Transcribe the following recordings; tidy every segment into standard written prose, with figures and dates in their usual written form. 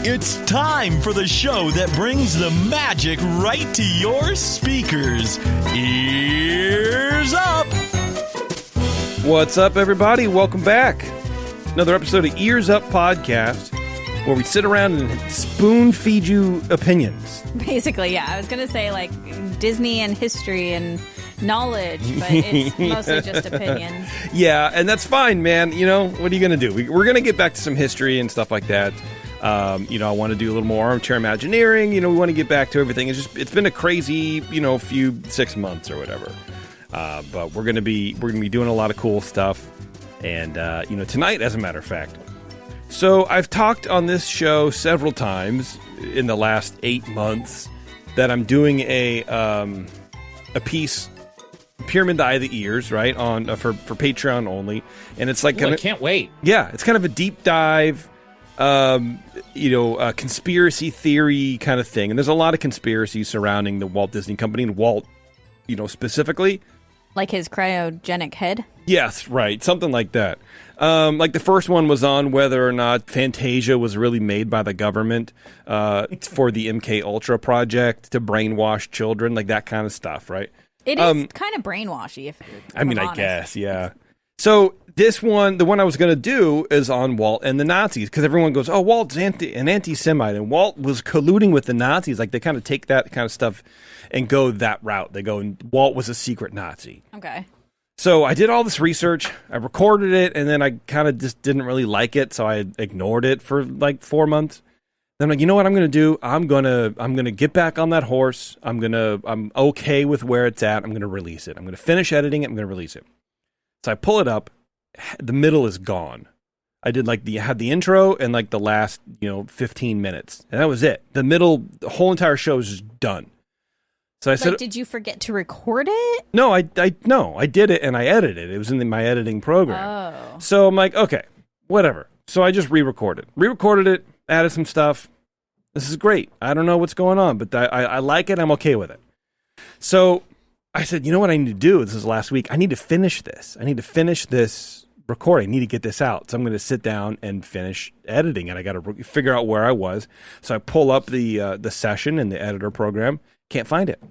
It's time for the show that brings the magic right to your speakers. Ears up! What's up, everybody? Welcome back. Another episode of Ears Up Podcast, where we sit around and spoon feed you opinions. Basically, yeah. I was going to say, like, Disney and history and knowledge, but it's mostly just opinions. Yeah, and that's fine, man. You know, what are you going to do? We're going to get back to some history and stuff like that. I want to do a little more armchair imagineering. We want to get back to everything. It's been a crazy, few 6 months or whatever. But we're going to be doing a lot of cool stuff. And, tonight, as a matter of fact. So I've talked on this show several times in the last 8 months that I'm doing a piece, Pyramid the Eye of the Ears, right, on for Patreon only. And it's like... I can't wait. Yeah, it's kind of a deep dive, conspiracy theory kind of thing. And there's a lot of conspiracies surrounding the Walt Disney Company and Walt, specifically. Like his cryogenic head? Yes, right. Something like that. Like the first one was on whether or not Fantasia was really made by the government for the MK Ultra project to brainwash children, like that kind of stuff, right? It is kind of brainwashy, if I'm honest. I guess, yeah. So this one, the one I was going to do is on Walt and the Nazis, because everyone goes, oh, Walt's an anti-Semite, and Walt was colluding with the Nazis. Like, they kind of take that kind of stuff and go that route. They go, and Walt was a secret Nazi. Okay. So I did all this research, I recorded it, and then I kind of just didn't really like it, so I ignored it for like 4 months. Then I'm like, you know what I'm going to do? I'm going to get back on that horse. I'm okay with where it's at. I'm going to release it. I'm going to finish editing it. I'm going to release it. So I pull it up. The middle is gone. I did had the intro and like the last, 15 minutes. And that was it. The whole entire show is just done. So I said, did you forget to record it? No, I did it and I edited it. It was in my editing program. Oh. So I'm like, okay, whatever. So I just re-recorded it, added some stuff. This is great. I don't know what's going on, but I like it. I'm okay with it. So I said, you know what I need to do? This is last week. I need to finish this. I need to finish this recording. I need to get this out. So I'm going to sit down and finish editing it. I got to figure out where I was. So I pull up the session in the editor program. Can't find it.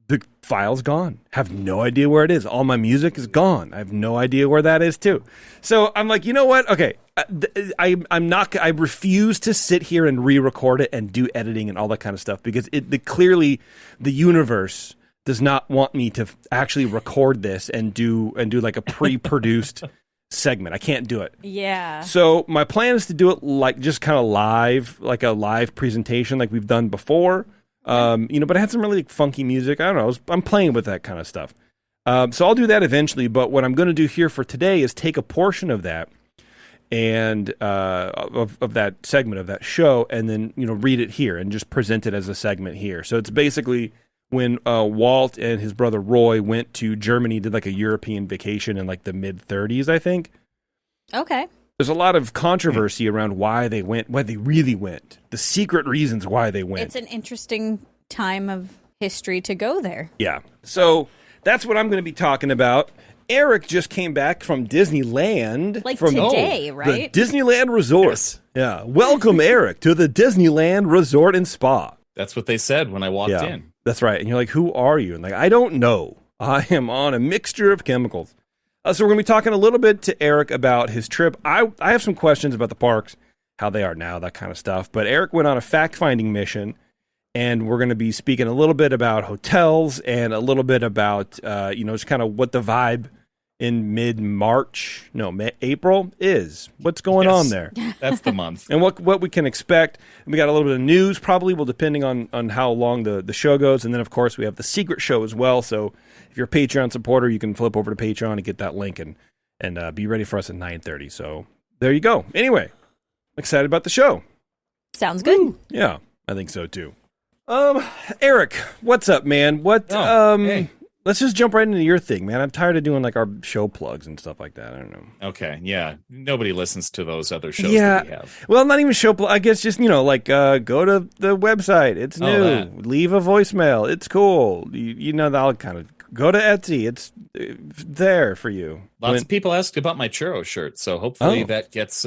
The file's gone. Have no idea where it is. All my music is gone. I have no idea where that is too. So I'm like, you know what? Okay, I refuse to sit here and re-record it and do editing and all that kind of stuff because clearly the universe does not want me to actually record this and do like a pre-produced segment. I can't do it. Yeah. So my plan is to do it like just kind of live, like a live presentation like we've done before. But I had some really funky music. I don't know. I'm playing with that kind of stuff. So I'll do that eventually. But what I'm going to do here for today is take a portion of that and of that segment of that show, and then read it here and just present it as a segment here. So it's basically when Walt and his brother Roy went to Germany, did like a European vacation in like the mid 30s, I think. Okay. There's a lot of controversy around why they really went, the secret reasons why they went. It's an interesting time of history to go there. Yeah. So that's what I'm going to be talking about. Erik just came back from Disneyland. From today, right? The Disneyland Resort. Yes. Yeah. Welcome, Erik, to the Disneyland Resort and Spa. That's what they said when I walked in. That's right. And you're like, who are you? And like, I don't know. I am on a mixture of chemicals. So we're going to be talking a little bit to Erik about his trip. I have some questions about the parks, how they are now, that kind of stuff. But Erik went on a fact-finding mission, and we're going to be speaking a little bit about hotels and a little bit about, just kind of what the vibe in April is. What's going on there? That's the month. And what we can expect. We got a little bit of news, probably, depending on how long the show goes. And then, of course, we have the secret show as well. So if you're a Patreon supporter, you can flip over to Patreon and get that link and be ready for us at 9:30. So there you go. Anyway, excited about the show. Sounds good. Woo. Yeah, I think so too. Erik, what's up, man? Hey. Let's just jump right into your thing, man. I'm tired of doing like our show plugs and stuff like that. I don't know. Okay, yeah. Nobody listens to those other shows yeah. that we have. Well, not even show plug. I guess just, go to the website. It's new. Leave a voicemail. It's cool. All kind of Go to Etsy. It's there for you. Lots of people asked about my churro shirt, so hopefully that gets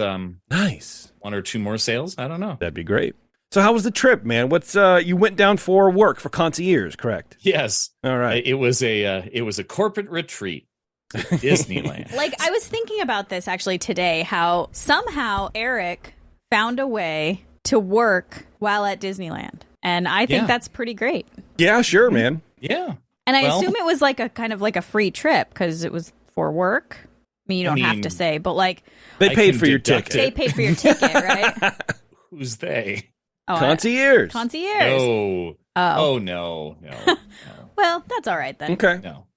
nice 1 or 2 more sales. I don't know. That'd be great. So how was the trip, man? What's you went down for work for concierge, correct? Yes. All right. It was a corporate retreat to Disneyland. Like, I was thinking about this actually today, how somehow Erik found a way to work while at Disneyland. And I think that's pretty great. Yeah, sure, man. Yeah. And I assume it was like a kind of like a free trip because it was for work. I mean, you don't have to say, but like... They paid for your ticket. They paid for your ticket, right? Who's they? Oh, concierge. Concierge. No. Oh, no. Well, that's all right then. Okay. No.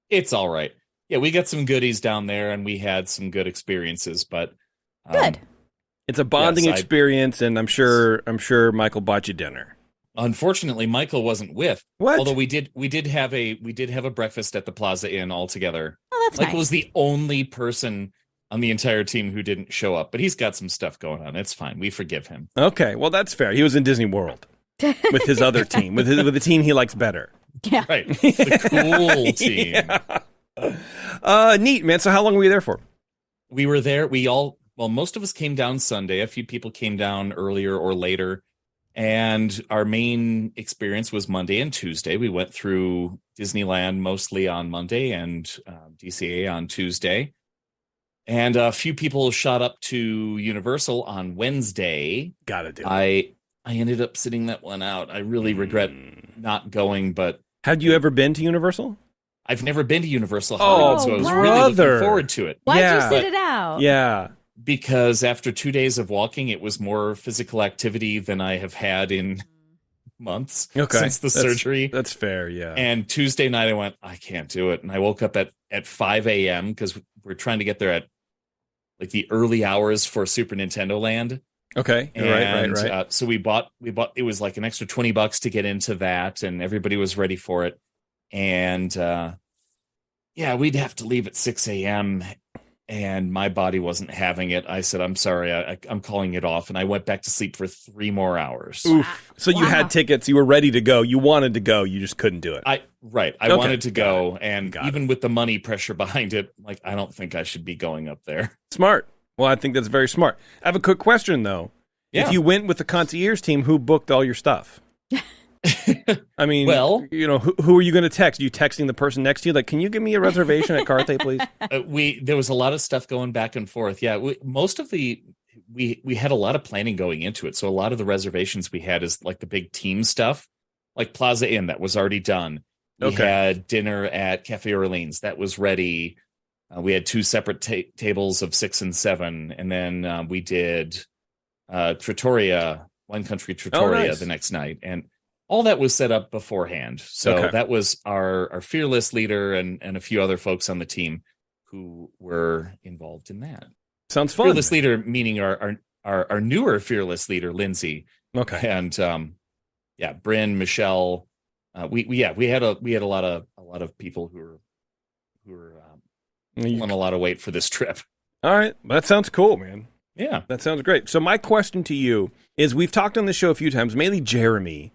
It's all right. Yeah, we got some goodies down there and we had some good experiences, but... Good. It's a bonding experience, and I'm sure Michael bought you dinner. Unfortunately, Michael wasn't with. What? Although we did have a breakfast at the Plaza Inn all together. Oh, that's Michael nice. was the only person on the entire team who didn't show up, but he's got some stuff going on. It's fine. We forgive him. Okay, well that's fair. He was in Disney World with his other team, with the team he likes better. Yeah. Right. The cool team. Yeah. Neat, man. So how long were you there for? We were there. Most of us came down Sunday. A few people came down earlier or later. And our main experience was Monday and Tuesday. We went through Disneyland mostly on Monday and DCA on Tuesday. And a few people shot up to Universal on Wednesday. Gotta do it. I ended up sitting that one out. I really regret not going, but... Had you ever been to Universal? I've never been to Universal Hollywood, so I was really looking forward to it. Why'd you sit it out? Yeah. Because after 2 days of walking, it was more physical activity than I have had in months since the surgery. That's fair, yeah. And Tuesday night, I went, I can't do it. And I woke up at 5 a.m. because we're trying to get there at like the early hours for Super Nintendo Land. Okay, and, right. So we bought. It was like an extra $20 to get into that, and everybody was ready for it. And we'd have to leave at 6 a.m. And my body wasn't having it. I said, I'm sorry, I'm calling it off. And I went back to sleep for 3 more hours. Oof. So you had tickets. You were ready to go. You wanted to go. You just couldn't do it. I wanted to go. And even with the money pressure behind it, like, I don't think I should be going up there. Smart. Well, I think that's very smart. I have a quick question, though. Yeah. If you went with the concierge team, who booked all your stuff? I mean, who are you going to text? Are you texting the person next to you? Like, can you give me a reservation at Carthay, please? There was a lot of stuff going back and forth. Yeah, we had a lot of planning going into it. So a lot of the reservations we had is like the big team stuff, like Plaza Inn, that was already done. We had dinner at Cafe Orleans that was ready. We had 2 separate tables of 6 and 7, and then we did Trattoria, Wine Country Trattoria the next night, and all that was set up beforehand. So that was our fearless leader and a few other folks on the team who were involved in that. Sounds fun. Fearless leader meaning our newer fearless leader, Lindsay. Okay. And Bryn, Michelle. We had a lot of people who were pulling a lot of weight for this trip. All right, that sounds cool, man. Yeah, that sounds great. So my question to you is: we've talked on the show a few times, mainly Jeremy.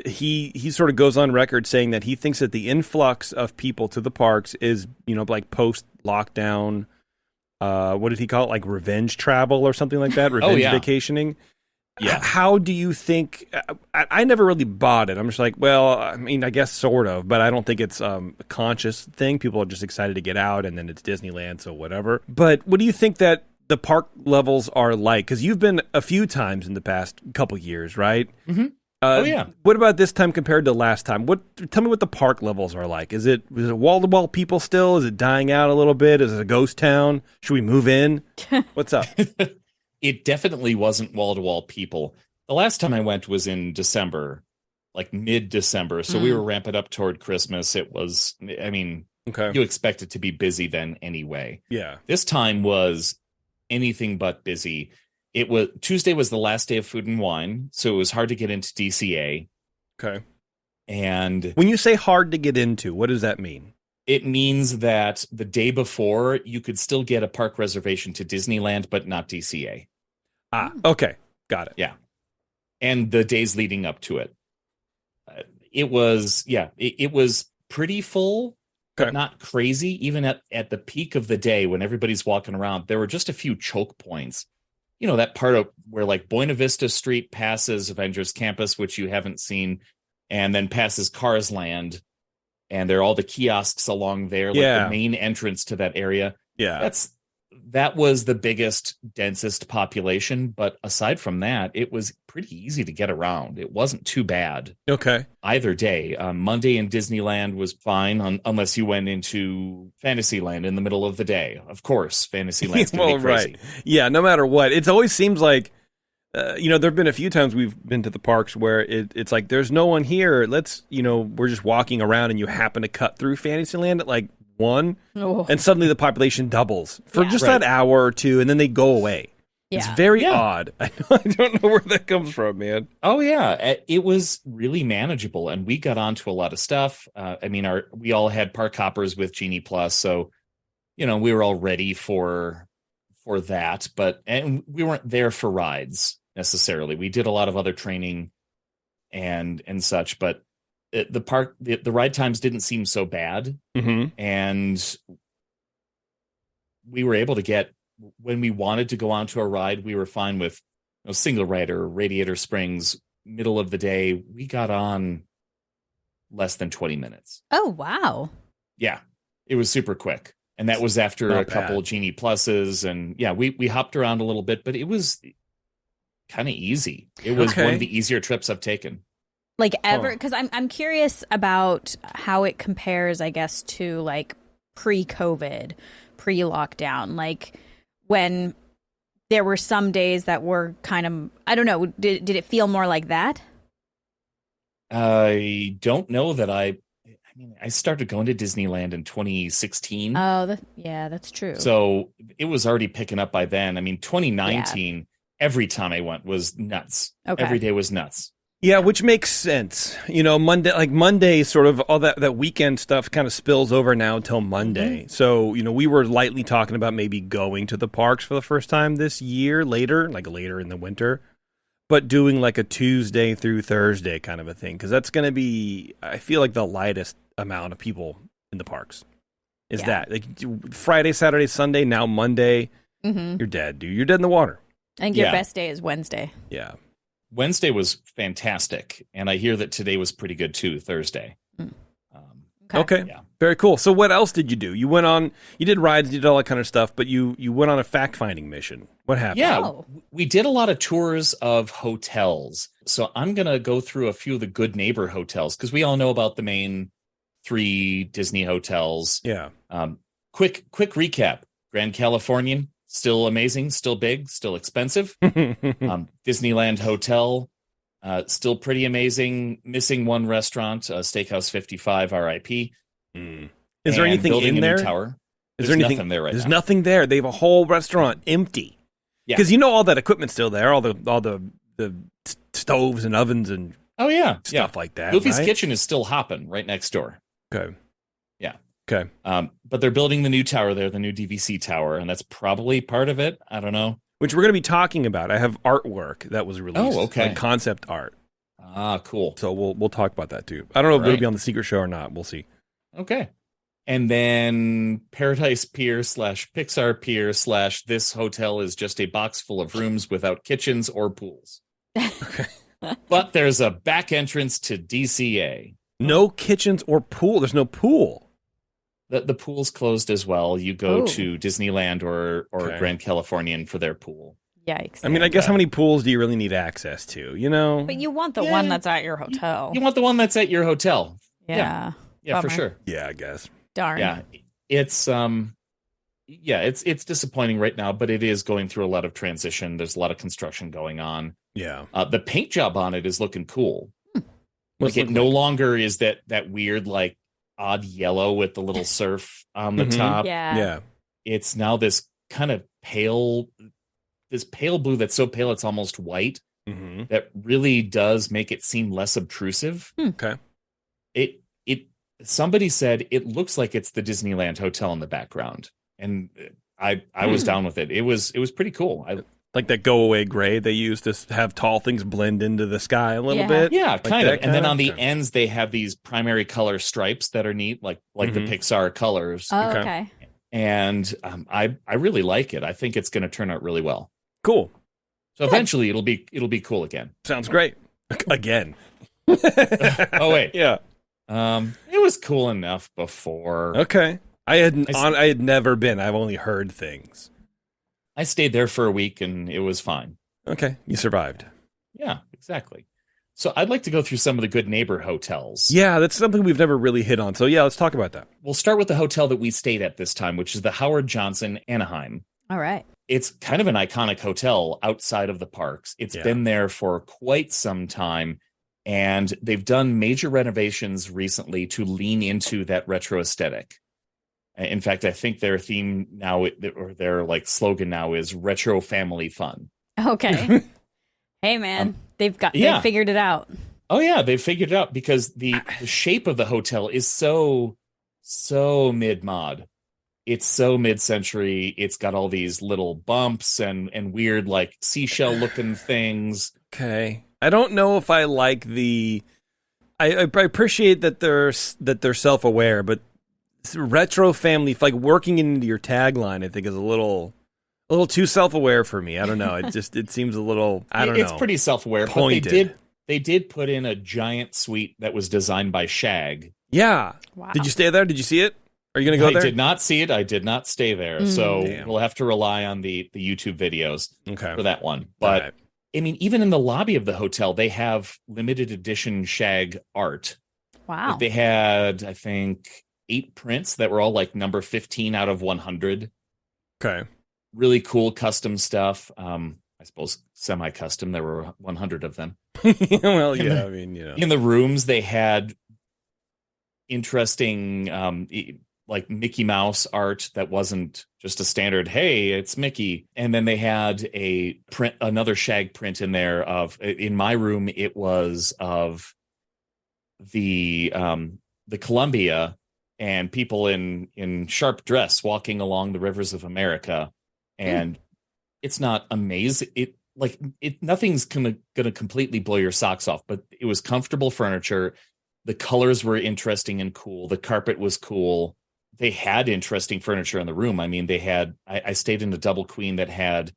He sort of goes on record saying that he thinks that the influx of people to the parks is, like post lockdown. What did he call it? Like revenge travel or something like that? Revenge vacationing. Yeah. How do you think? I never really bought it. I'm just like, well, I mean, I guess sort of, but I don't think it's a conscious thing. People are just excited to get out, and then it's Disneyland, so whatever. But what do you think that the park levels are like? Because you've been a few times in the past couple years, right? Mm-hmm. What about this time compared to last time? Tell me what the park levels are like. Is it wall-to-wall people still? Is it dying out a little bit? Is it a ghost town? Should we move in? What's up? It definitely wasn't wall-to-wall people. The last time I went was in December, like mid-December. So we were ramping up toward Christmas. It was, you expect it to be busy then anyway. Yeah. This time was anything but busy. Tuesday was the last day of Food and Wine, so it was hard to get into DCA. Okay. And when you say hard to get into, what does that mean? It means that the day before, you could still get a park reservation to Disneyland, but not DCA. Okay. Got it. Yeah. And the days leading up to it. It was pretty full, but not crazy. Even at the peak of the day when everybody's walking around, there were just a few choke points. You know, that part of where like Buena Vista Street passes Avengers Campus, which you haven't seen, and then passes Cars Land, and there are all the kiosks along there, like the main entrance to that area. Yeah. That was the biggest, densest population. But aside from that, it was pretty easy to get around. It wasn't too bad. Okay. Either day. Monday in Disneyland was fine, unless you went into Fantasyland in the middle of the day. Of course, Fantasyland's going to be crazy. Right. Yeah, no matter what. It always seems like, there have been a few times we've been to the parks where it's like, there's no one here. We're just walking around and you happen to cut through Fantasyland at like 1, and suddenly the population doubles for just that hour or two, and then they go away. Yeah. It's very odd. I don't know where that comes from, man. Oh yeah, it was really manageable, and we got onto a lot of stuff. We all had park hoppers with Genie Plus, so we were all ready for that. And we weren't there for rides necessarily. We did a lot of other training and such, but the ride times didn't seem so bad. And we were able to get, when we wanted to go onto a ride, we were fine with Single Rider, Radiator Springs, middle of the day. We got on less than 20 minutes. Oh, wow. Yeah, it was super quick. And that was after a couple of Genie Pluses. And yeah, we hopped around a little bit, but it was kind of easy. It was one of the easier trips I've taken. Like ever, because I'm curious about how it compares, I guess, to like pre-COVID, pre-lockdown. Like when there were some days that were kind of, I don't know, did it feel more like that? I don't know that I started going to Disneyland in 2016. Oh, that's true. So it was already picking up by then. 2019, every time I went was nuts. Okay. Every day was nuts. Yeah, which makes sense. Monday, sort of all that weekend stuff kind of spills over now until Monday. Mm-hmm. So, we were lightly talking about maybe going to the parks for the first time this year, later in the winter, but doing like a Tuesday through Thursday kind of a thing. Because that's going to be, I feel like, the lightest amount of people in the parks. That. Like Friday, Saturday, Sunday, now Monday, you're dead, dude. You're dead in the water. I think your best day is Wednesday. Yeah. Wednesday was fantastic, and I hear that today was pretty good too, Thursday. Okay. Yeah. Very cool. So what else did you do? You did rides, you did all that kind of stuff, but you went on a fact-finding mission. What happened? Yeah, we did a lot of tours of hotels. So I'm going to go through a few of the good neighbor hotels, because we all know about the main 3 Disney hotels. Yeah. Quick recap. Grand Californian, still amazing, still big, still expensive. Disneyland Hotel, still pretty amazing. Missing one restaurant, Steakhouse 55, RIP. Is there anything in there? Tower. Is there anything nothing there right There's now. Nothing there. They have a whole restaurant empty. Yeah, because all that equipment's still there. All the stoves and ovens and stuff like that. Goofy's Kitchen is still hopping right next door. Okay. Yeah. Okay. But they're building the new tower there, the new DVC tower, and that's probably part of it. I don't know. Which we're going to be talking about. I have artwork that was released. Oh, okay. Like concept art. Ah, cool. So we'll talk about that too. I don't know if it'll be on the Secret Show or not. We'll see. Okay. And then Paradise Pier / Pixar Pier / this hotel is just a box full of rooms without kitchens or pools. Okay. But there's a back entrance to DCA. No kitchens or pool. There's no pool. The pool's closed as well. You go to Disneyland or Grand Californian for their pool. Yikes. I guess how many pools do you really need access to, But you want the one that's at your hotel. You want the one that's at your hotel. Yeah. Yeah, for sure. Yeah, I guess. Darn. Yeah. It's it's disappointing right now, but it is going through a lot of transition. There's a lot of construction going on. Yeah. The paint job on it is looking cool. Like it no longer is that weird, like, odd yellow with the little surf on the top. Yeah. It's now this kind of pale blue that's so pale it's almost white. That really does make it seem less obtrusive. Okay. Somebody said it looks like it's the Disneyland Hotel in the background, and I was down with it. It was pretty cool. Like that go away gray they use to have tall things blend into the sky a little bit. Yeah, Like kind of. that And then kinda? on the Okay. ends, they have these primary color stripes that are neat, like the Mhm. Pixar colors. Oh, Okay. okay. And I really like it. I think it's going to turn out really well. Cool. So eventually, it'll be cool again. Sounds great. Again. Oh wait, Yeah. it was cool enough before. Okay. I had I s- I had never been. I've only heard things. I stayed there for a week and it was fine. Okay. You survived. Yeah, exactly. So I'd like to go through some of the good neighbor hotels. Yeah, that's something we've never really hit on. So yeah, let's talk about that. We'll start with the hotel that we stayed at this time, which is the Howard Johnson Anaheim. All right. It's kind of an iconic hotel outside of the parks. It's Yeah. been there for quite some time, and they've done major renovations recently to lean into that retro aesthetic. In fact, I think their theme now, or their like slogan now, is retro family fun. Okay. Hey, man, they figured it out. Oh yeah, they've figured it out because the shape of the hotel is so mid-mod. It's so mid-century. It's got all these little bumps and weird like seashell looking things. Okay. I don't know if I like the. I appreciate that they're self-aware, but retro family, like working into your tagline, I think is a little too self-aware for me. I don't know. It seems a little. I don't know. It's pretty self-aware, Pointed. but they did put in a giant suite that was designed by Shag. Yeah. Wow. Did you stay there? Did you see it? Are you going to go I there? did not see it. I did not stay there, so Damn. we'll have to rely on the YouTube videos Okay. for that one. But All right. I mean, even in the lobby of the hotel, they have limited edition Shag art. Wow. Like they had, I think, 8 prints that were all like number 15 out of 100. Okay. Really cool custom stuff. I suppose semi-custom. There were 100 of them. Well, yeah. I mean, you know. In the rooms, they had interesting, like Mickey Mouse art that wasn't just a standard, hey, it's Mickey. And then they had another Shag print in there in my room, it was of the Columbia and people in sharp dress walking along the rivers of America. And it's not amazing. Nothing's gonna completely blow your socks off, but it was comfortable furniture. The colors were interesting and cool. The carpet was cool. They had interesting furniture in the room. I mean, I stayed in a double queen that had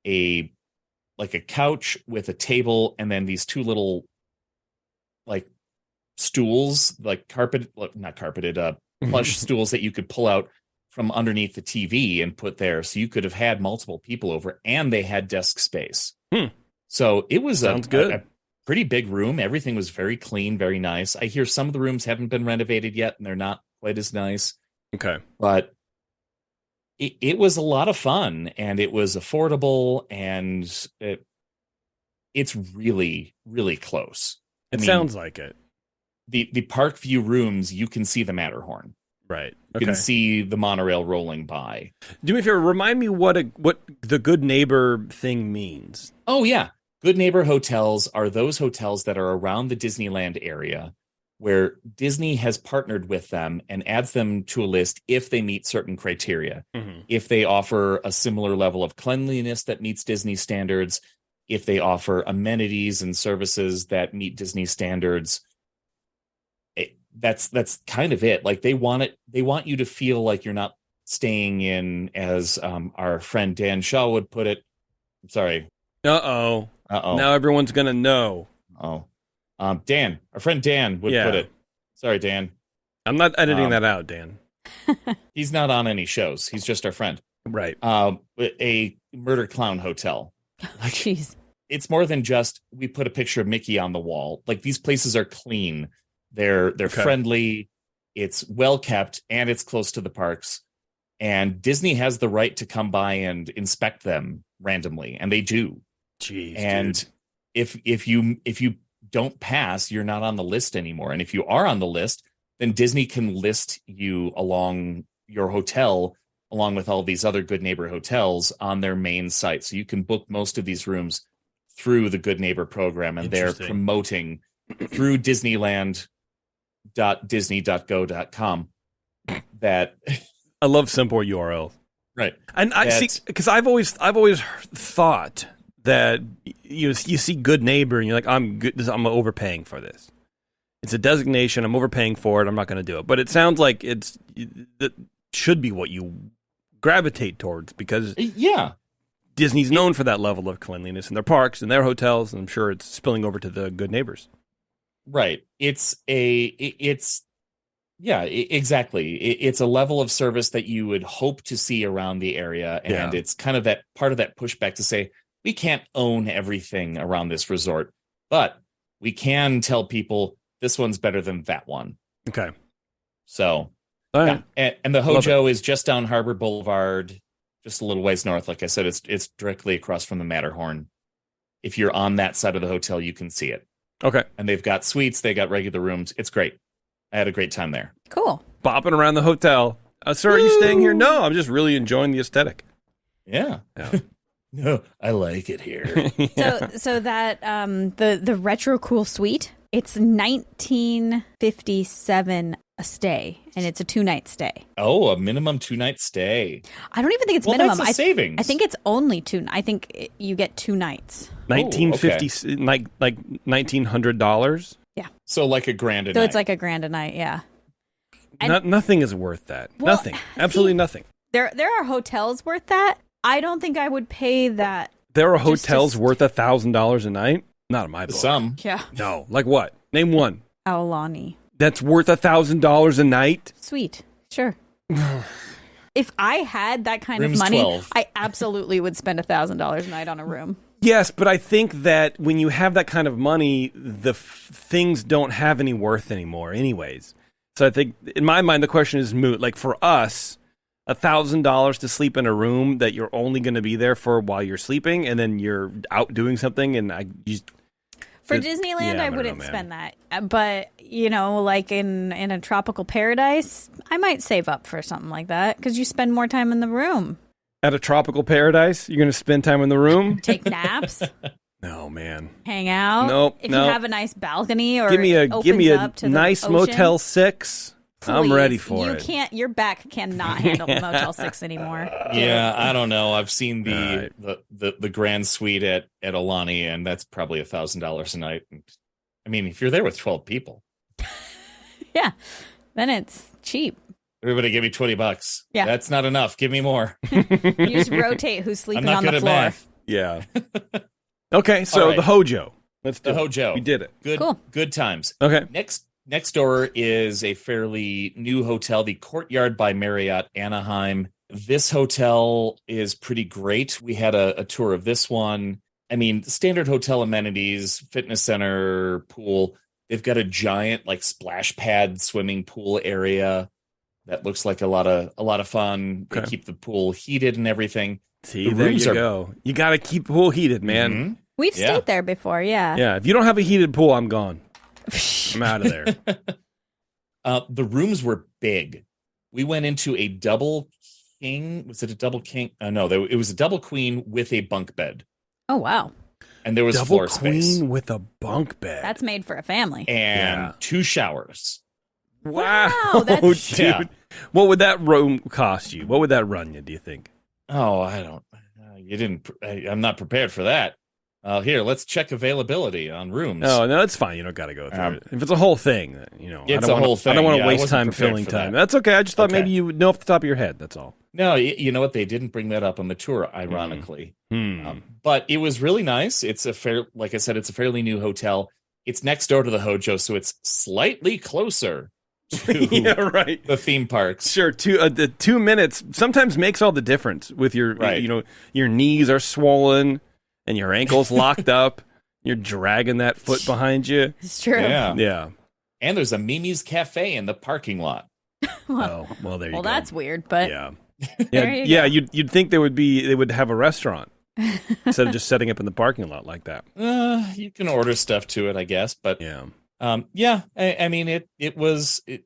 a couch with a table and then these 2 little like stools, like not carpeted, plush stools that you could pull out from underneath the TV and put there. So you could have had multiple people over, and they had desk space. So it was Sounds good. a pretty big room. Everything was very clean, very nice. I hear some of the rooms haven't been renovated yet and they're not quite as nice, Okay. but it was a lot of fun and it was affordable, and it's really, really close. It sounds like it. The Park View rooms, you can see the Matterhorn. Right. You Okay. can see the monorail rolling by. Do me a favor. Remind me what the good neighbor thing means. Oh, yeah. Good neighbor hotels are those hotels that are around the Disneyland area where Disney has partnered with them and adds them to a list if they meet certain criteria. Mm-hmm. If they offer a similar level of cleanliness that meets Disney standards, if they offer amenities and services that meet Disney standards. That's kind of it. Like they want you to feel like you're not staying in, as our friend Dan Shaw would put it. I'm sorry. Uh-oh. Uh-oh. Now everyone's going to know. Oh. Dan, our friend Dan would put it. Sorry, Dan. I'm not editing that out, Dan. He's not on any shows. He's just our friend. Right. A murder clown hotel. Jeez. It's more than just we put a picture of Mickey on the wall. Like these places are clean. They're friendly. It's well kept, and it's close to the parks. And Disney has the right to come by and inspect them randomly, and they do. Jeez. And dude. if you don't pass, you're not on the list anymore. And if you are on the list, then Disney can list you along your hotel, along with all these other Good Neighbor hotels on their main site. So you can book most of these rooms through the Good Neighbor program, and they're promoting through Disneyland.disney.go.com that I love simple URLs. Right. And I see, because I've always thought that you see good neighbor and you're like, I'm good. I'm overpaying for this. It's a designation. I'm overpaying for it. I'm not going to do it. But it sounds like it should be what you gravitate towards, because Disney's known for that level of cleanliness in their parks and their hotels, and I'm sure it's spilling over to the good neighbors. Right. Exactly. It's a level of service that you would hope to see around the area, and it's kind of that part of that pushback to say we can't own everything around this resort, but we can tell people this one's better than that one. Okay. So, right. and the Hojo is just down Harbor Boulevard, just a little ways north. Like I said, it's directly across from the Matterhorn. If you're on that side of the hotel, you can see it. Okay. And they've got suites, they got regular rooms. It's great. I had a great time there. Cool. Bopping around the hotel. Sir, are you staying here? No, I'm just really enjoying the aesthetic. Yeah. No, I like it here. So that the retro cool suite, it's $19.57 a stay, and it's a 2-night stay. Oh, a minimum 2-night stay. I don't even think it's minimum. That's a savings. I think it's only 2. I think you get 2 nights. $1,950, like $1,900. Yeah. So like $1,000 a night. So it's like $1,000 a night. Yeah. Nothing is worth that. Well, nothing. Absolutely nothing. There are hotels worth that. I don't think I would pay that. There are hotels worth $1,000 a night. Not in my book. Some. Yeah. No. Like what? Name one. Aulani. That's worth $1,000 a night? Sweet. Sure. If I had that kind Room's of money, 12. I absolutely would spend $1,000 a night on a room. Yes, but I think that when you have that kind of money, the things don't have any worth anymore anyways. So I think, in my mind, the question is moot. Like, for us, $1,000 to sleep in a room that you're only going to be there for while you're sleeping, and then you're out doing something, and For Disneyland, I wouldn't spend that. But, like in a tropical paradise, I might save up for something like that, because you spend more time in the room. At a tropical paradise, you're going to spend time in the room? Take naps. No, man. Hang out. Nope. If you have a nice balcony or give me a up to nice the ocean, Motel 6. please, I'm ready for it. Your back cannot handle Motel 6 anymore. Yeah, I don't know. I've seen the grand suite at Aulani, and that's probably $1,000 a night. I mean, if you're there with 12 people. Yeah, then it's cheap. Everybody give me $20. Yeah. That's not enough. Give me more. You just rotate who's sleeping on the floor. Math. Yeah. Okay, so right. the Hojo. Let's do the Hojo. We did it. Good times. Okay. Next door is a fairly new hotel, the Courtyard by Marriott Anaheim. This hotel is pretty great. We had a tour of this one. I mean, standard hotel amenities, fitness center, pool. They've got a giant like splash pad swimming pool area that looks like a lot of fun. Okay. They keep the pool heated and everything. See, there you go. You got to keep the pool heated, man. Mm-hmm. We've stayed there before, yeah. Yeah, if you don't have a heated pool, I'm gone. I'm out of there. The rooms were big. We went into a double king. Was it a double king? No, it was a double queen with a bunk bed. Oh, wow. And there was double floor queen space. with a bunk bed. That's made for a family. And 2 showers. Wow, that's dude. Yeah. What would that room cost you? What would that run you, do you think? Oh, I don't. You didn't. I'm not prepared for that. Here, let's check availability on rooms. Oh, no, it's fine. You don't got to go through it. If it's a whole thing, it's a whole thing. I don't want to Yeah, waste time filling time. That's okay. I just thought maybe you would know off the top of your head. That's all. No, you know what? They didn't bring that up on the tour, ironically. But it was really nice. It's like I said, it's a fairly new hotel. It's next door to the Hojo, so it's slightly closer to the theme parks. Sure, the 2 minutes sometimes makes all the difference with your, your knees are swollen and your ankles locked up. You're dragging that foot behind you. It's true. Yeah. And there's a Mimi's Cafe in the parking lot. Well, there you go. Well, that's weird, but yeah. You'd think they would have a restaurant instead of just setting up in the parking lot like that. You can order stuff to it, I guess, but I mean, it was. That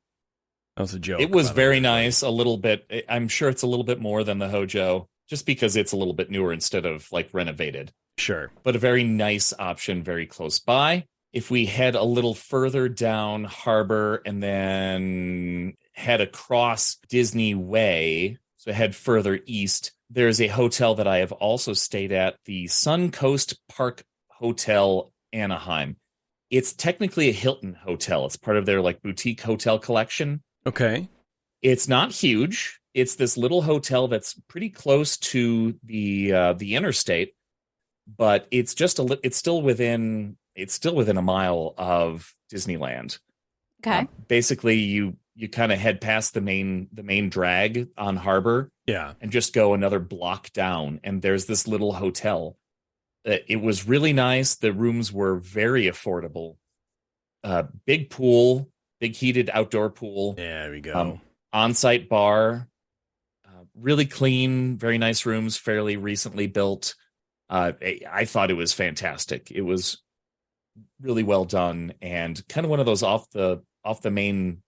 was a joke. It was very nice. A little bit. I'm sure it's a little bit more than the Hojo, just because it's a little bit newer instead of like renovated. Sure, but a very nice option, very close by. If we head a little further down Harbor and then head across Disney Way, So head further east. There's a hotel that I have also stayed at, the Suncoast Park Hotel Anaheim. It's technically a Hilton hotel. It's part of their like boutique hotel collection. Okay. It's not huge. It's this little hotel that's pretty close to the interstate, but it's still within a mile of Disneyland. Okay. Basically, you kind of head past the main drag on Harbor, Yeah, and just go another block down, and there's this little hotel. It was really nice. The rooms were very affordable. Big pool, big heated outdoor pool. there we go. On-site bar, really clean, very nice rooms, fairly recently built. I thought it was fantastic. It was really well done, and kind of one of those off the main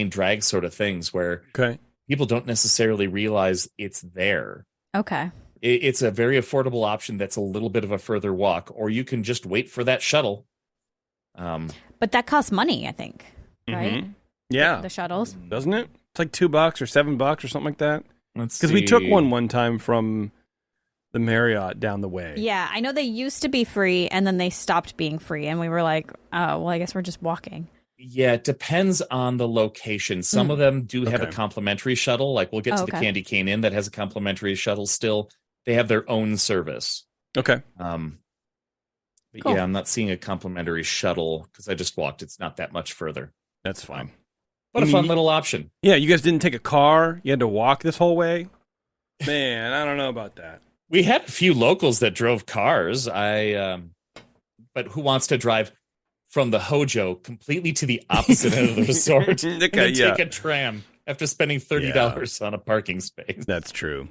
drag sort of things where Okay. people don't necessarily realize it's there. Okay. It's a very affordable option that's a little bit of a further walk, or you can just wait for that shuttle. But that costs money, I think, right? Mhm. Yeah, The shuttles. doesn't it? It's like $2 or $7 or something like that. Let's Because we see. took one time from the Marriott down the way. Yeah, I know they used to be free, and then they stopped being free, and we were like, oh, well, I guess we're just walking. Yeah, it depends on the location. Some of them do have a Okay. complimentary shuttle. Like we'll get to the Okay. Candy Cane Inn that has a complimentary shuttle still. They have their own service. Okay. But Cool. yeah, I'm not seeing a complimentary shuttle because I just walked. It's not that much further. That's fine. But a You fun mean- little option. Yeah, you guys didn't take a car. You had to walk this whole way. Man, I don't know about that. We had a few locals that drove cars. But who wants to drive from the Hojo completely to the opposite end of the resort and Okay, then yeah. take a tram after spending $30 on a parking space? That's true.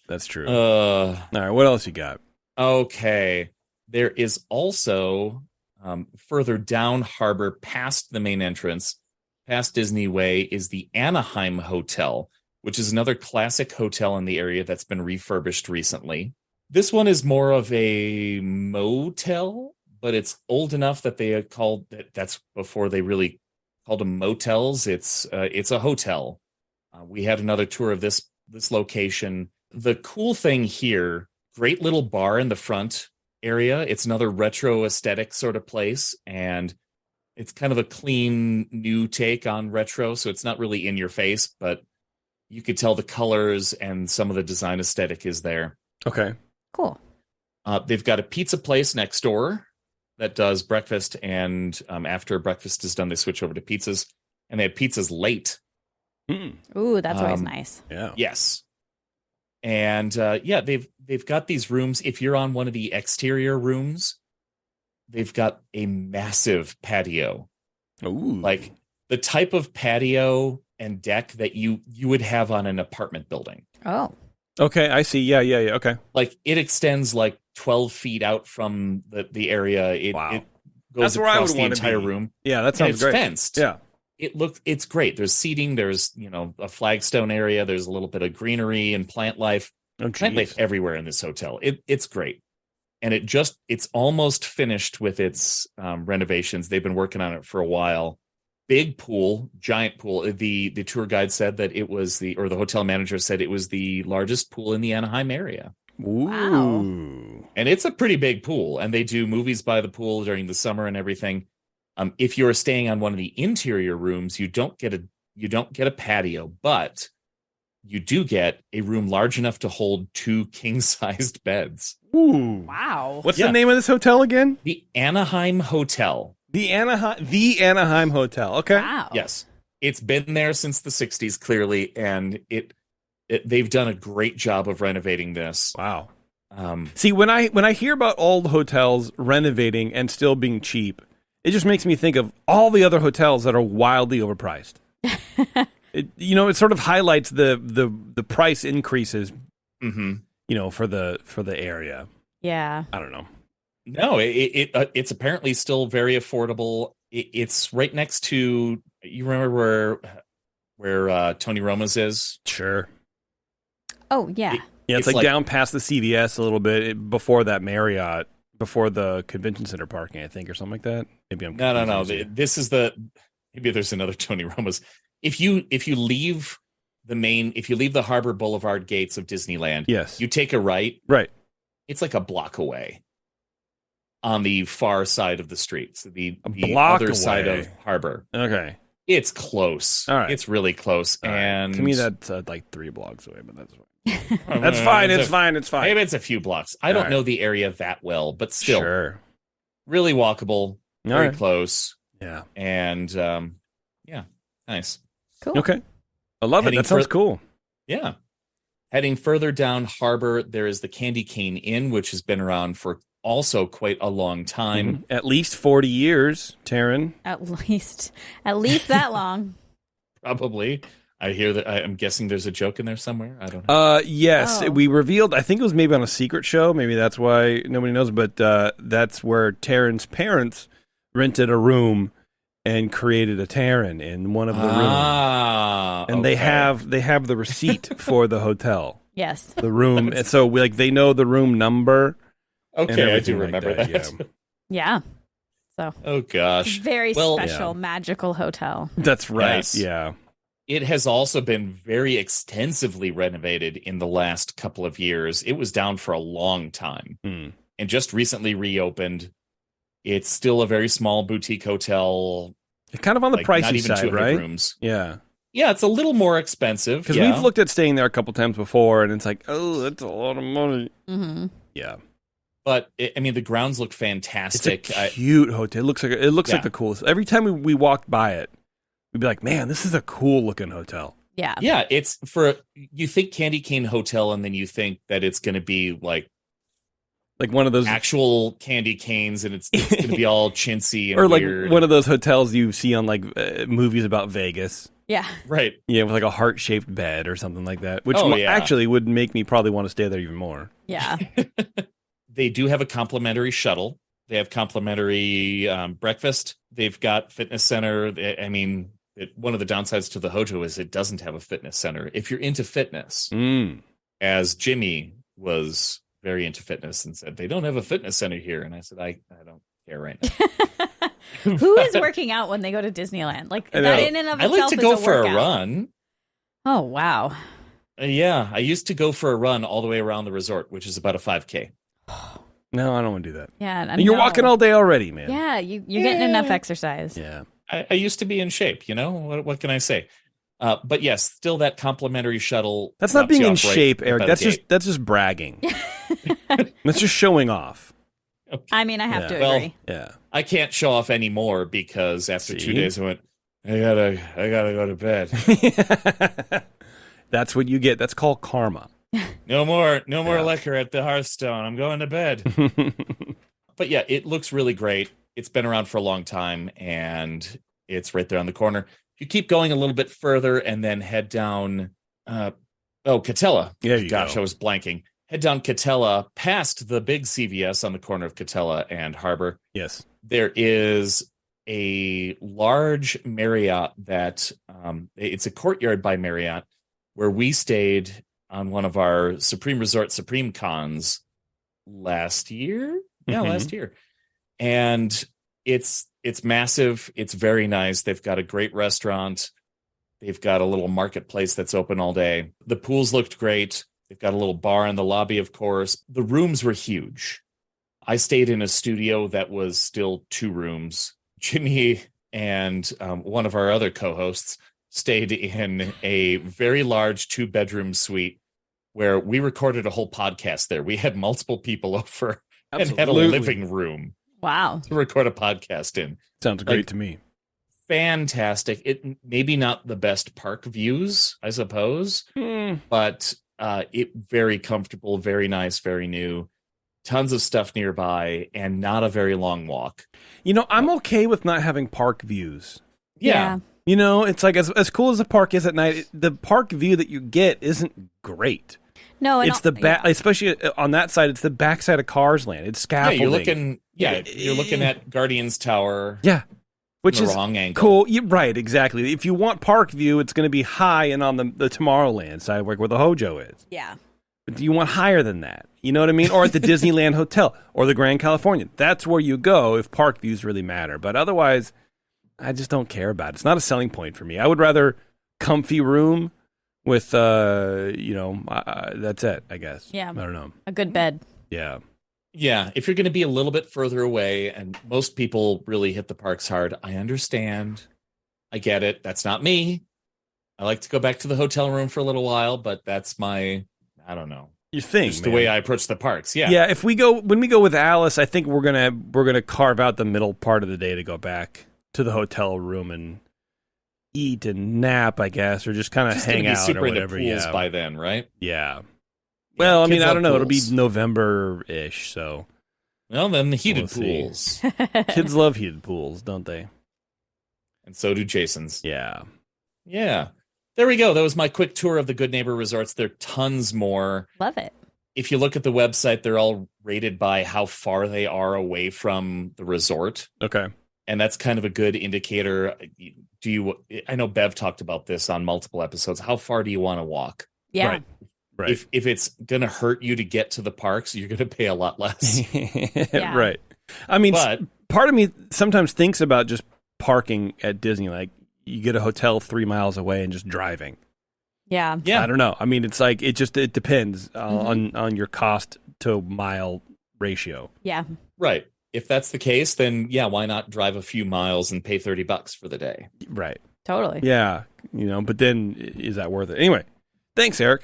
That's true. Uh, All right, what else you got? Okay. There is also further down Harbor, past the main entrance, past Disney Way, is the Anaheim Hotel, which is another classic hotel in the area that's been refurbished recently. This one is more of a motel, but it's old enough that they had called that's before they really called them motels. It's a hotel. We had another tour of this location. The cool thing here, great little bar in the front area. It's another retro aesthetic sort of place, and it's kind of a clean new take on retro, so it's not really in your face, but you could tell the colors and some of the design aesthetic is there. Okay. Cool. They've got a pizza place next door that does breakfast, and after breakfast is done, they switch over to pizzas, and they have pizzas late. Hmm. Ooh, that's always nice. Yeah. Yes. And yeah, they've got these rooms. If you're on one of the exterior rooms, they've got a massive patio, Ooh. like the type of patio and deck that you would have on an apartment building. Oh, Okay, I see. Yeah. Okay. Like it extends like 12 feet out from the area. It goes That's where I across would the wanna entire be. room. Yeah, that And sounds it's great. fenced. Yeah. It's great. There's seating. There's a flagstone area. There's a little bit of greenery and plant life. Oh, Plant life geez. everywhere in this hotel. It's great, and it's almost finished with its renovations. They've been working on it for a while. Big pool, giant pool. The tour guide said that it was the hotel manager said it was the largest pool in the Anaheim area, Ooh. and it's a pretty big pool. And they do movies by the pool during the summer and everything. If you're staying on one of the interior rooms, you don't get a patio, but you do get a room large enough to hold 2 king-sized beds. Ooh. wow. What's Yeah. the name of this hotel again? The Anaheim Hotel. The Anaheim Hotel. Okay. Wow. Yes. It's been there since the 60s, clearly, and they've done a great job of renovating this. Wow. Um, See, when I hear about old hotels renovating and still being cheap, it just makes me think of all the other hotels that are wildly overpriced. It sort of highlights the price increases, mhm. for the area. Yeah. I don't know. No, it's apparently still very affordable. It's right next to, you remember where Tony Roma's is? Sure. Oh, yeah. Yeah, it's like down past the CVS a little bit before that Marriott, before the convention center parking, I think, or something like that. Maybe I'm No. confusing. This is maybe there's another Tony Roma's. If you leave the main, if you leave the Harbor Boulevard gates of Disneyland, Yes. you take a right. Right. It's like a block away on the far side of the street. So the block other side away. of Harbor. Okay. It's close. All right. It's really close. All right. And to me, that's like 3 blocks away, but that's fine. That's fine. It's fine. It's fine. Maybe it's a few blocks. I don't know the area that well, but still, Sure. really walkable, very close. Yeah. And yeah, nice. Cool. Okay. I love it. That sounds cool. Yeah. Heading further down Harbor, there is the Candy Cane Inn, which has been around for also quite a long time. At least 40 years, Taryn. At least that long. Probably. I hear that. I'm guessing there's a joke in there somewhere. I don't know. Yes, Oh. we revealed. I think it was maybe on a secret show. Maybe that's why nobody knows. But that's where Taryn's parents rented a room and created a Taryn in one of the rooms. And they have the receipt for the hotel, Yes. the room, and so they know the room number. Okay, I do remember that. Yeah. Yeah. So Oh it's gosh, a very Well, special, magical hotel. That's right. Yes. Yeah. it has also been very extensively renovated in the last couple of years. It was down for a long time and just recently reopened. It's still a very small boutique hotel. It's kind of on the not pricey even side, 200 right? rooms. Yeah. Yeah, it's a little more expensive. Because we've looked at staying there a couple times before, and it's like, oh, that's a lot of money. Mm-hmm. Yeah. But I mean, the grounds look fantastic. It's a cute hotel. It looks like the coolest. Every time we walked by it, we'd be like, man, this is a cool looking hotel. Yeah. Yeah, it's you think Candy Cane Hotel, and then you think that it's going to be like one of those actual candy canes, and it's going to be all chintzy and or like weird. one of those hotels you see on movies about Vegas. Yeah. Right. Yeah, with like a heart-shaped bed or something like that, which Oh, yeah. actually would make me probably want to stay there even more. Yeah. They do have a complimentary shuttle. They have complimentary breakfast. They've got fitness center. I mean, one of the downsides to the Hojo is it doesn't have a fitness center. If you're into fitness, as Jimmy was very into fitness and said, they don't have a fitness center here. And I said, I don't care right now. Who is working out when they go to Disneyland? Like that in and of I itself like to is go a for workout. a run. Oh, wow. Yeah, I used to go for a run all the way around the resort, which is about a 5K. No, I don't want to do that. Yeah. You're walking all day already, man. Yeah, you're getting enough exercise. Yeah. I used to be in shape, you know? What can I say? But yes, still that complimentary shuttle. That's not drops being you in off right shape, Eric. by That's the gate. just bragging. That's just showing off. I mean, I have to Well, agree. Yeah. I can't show off anymore because after 2 See? days I went, I gotta go to bed. That's what you get. That's called karma. No more liquor at the Hearthstone. I'm going to bed. But yeah, it looks really great. It's been around for a long time, and it's right there on the corner. You keep going a little bit further and then head down Catella. There you Gosh, go. I was blanking. Head down Catella past the big CVS on the corner of Catella and Harbor. Yes. There is a large Marriott that it's a Courtyard by Marriott where we stayed on one of our Supreme Resort Supreme Cons last year. Yeah, last year. And it's massive. It's very nice. They've got a great restaurant. They've got a little marketplace that's open all day. The pools looked great. They've got a little bar in the lobby, of course. The rooms were huge. I stayed in a studio that was still 2 rooms. Jimmy and one of our other co-hosts stayed in a very large 2-bedroom suite where we recorded a whole podcast there. We had multiple people over and had a living room Wow. to record a podcast in. Sounds great to me. Fantastic. It maybe not the best park views, I suppose, but it very comfortable, very nice, very new. Tons of stuff nearby and not a very long walk. You know, I'm okay with not having park views. Yeah. You know, it's like as cool as the park is at night, the park view that you get isn't great. No, and It's the back, especially on that side. It's the backside of Cars Land. It's scaffolding. You're looking at Guardians Tower. Yeah, which from is the wrong angle. cool. Right, exactly. If you want park view, it's going to be high and on the Tomorrowland side, where the Hojo is. Yeah. But do you want higher than that? You know what I mean? Or at the Disneyland Hotel or the Grand Californian. That's where you go if park views really matter. But otherwise, I just don't care about it. It's not a selling point for me. I would rather comfy room with, that's it, I guess. Yeah. I don't know. A good bed. Yeah. Yeah, if you're going to be a little bit further away, and most people really hit the parks hard, I understand. I get it. That's not me. I like to go back to the hotel room for a little while, but that's I don't know. You think, just the way I approach the parks. Yeah. Yeah, when we go with Alice, I think we're gonna carve out the middle part of the day to go back to the hotel room and eat and nap, I guess, or just kind of hang out super or whatever. Into pools yeah. by then, right? Yeah. Well, I mean, I don't know. Pools. It'll be November-ish, so. Well, then the heated We'll pools. Kids love heated pools, don't they? And so do Jason's. Yeah. Yeah. There we go. That was my quick tour of the Good Neighbor resorts. There are tons more. Love it. If you look at the website, they're all rated by how far they are away from the resort. Okay. And that's kind of a good indicator. I know Bev talked about this on multiple episodes. How far do you want to walk? Yeah. Right. If it's going to hurt you to get to the parks, you're going to pay a lot less. Yeah. Right. I mean, But part of me sometimes thinks about just parking at Disney, like you get a hotel 3 miles away and just driving. Yeah. yeah, I don't know. I mean, it's like it depends on your cost to mile ratio. Yeah. right. If that's the case, then yeah, why not drive a few miles and pay $30 for the day? Right. Totally. Yeah. But then is that worth it? Anyway, thanks, Eric.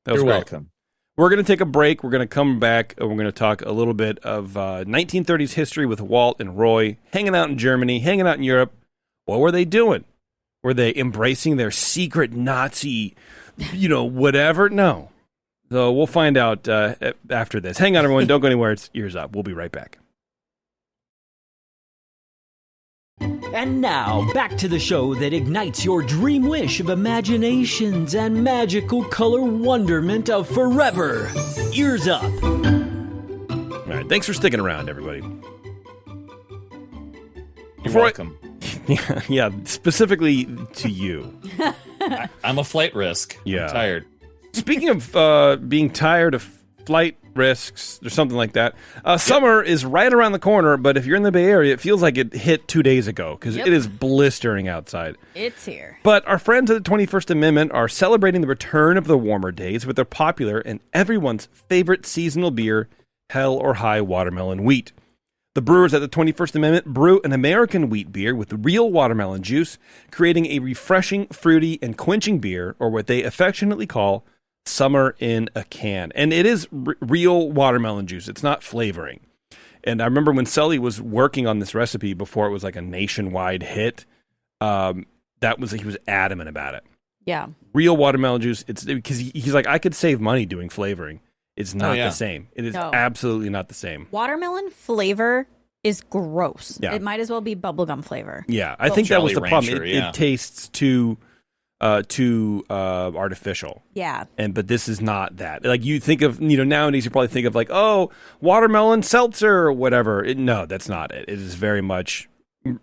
That was You're great. welcome. We're going to take a break. We're going to come back and we're going to talk a little bit of 1930s history with Walt and Roy, hanging out in Germany, hanging out in Europe. What were they doing? Were they embracing their secret Nazi, whatever? No. So we'll find out after this. Hang on, everyone. Don't go anywhere. It's Ears Up. We'll be right back. And now, back to the show that ignites your dream wish of imaginations and magical color wonderment of forever. Ears Up. All right. Thanks for sticking around, everybody. You're welcome. Yeah, specifically to you. I'm a flight risk. Yeah. I'm tired. Speaking of being tired of flight risks or something like that, summer is right around the corner, but if you're in the Bay Area, it feels like it hit 2 days ago because it is blistering outside. It's here. But our friends at the 21st Amendment are celebrating the return of the warmer days with their popular and everyone's favorite seasonal beer, Hell or High Watermelon Wheat. The brewers at the 21st Amendment brew an American wheat beer with real watermelon juice, creating a refreshing, fruity, and quenching beer, or what they affectionately call summer in a can. And it is real watermelon juice. It's not flavoring. And I remember when Sully was working on this recipe before it was like a nationwide hit, he was adamant about it. Yeah. Real watermelon juice. It's because he's like, I could save money doing flavoring. It's not the same. It is absolutely not the same. Watermelon flavor is gross. Yeah. It might as well be bubblegum flavor. Yeah, I think that was the Jolly problem. Rancher, It tastes too artificial. Yeah. But this is not that. Like you think of, nowadays you probably think of like, oh, watermelon seltzer or whatever. No, that's not it. It is very much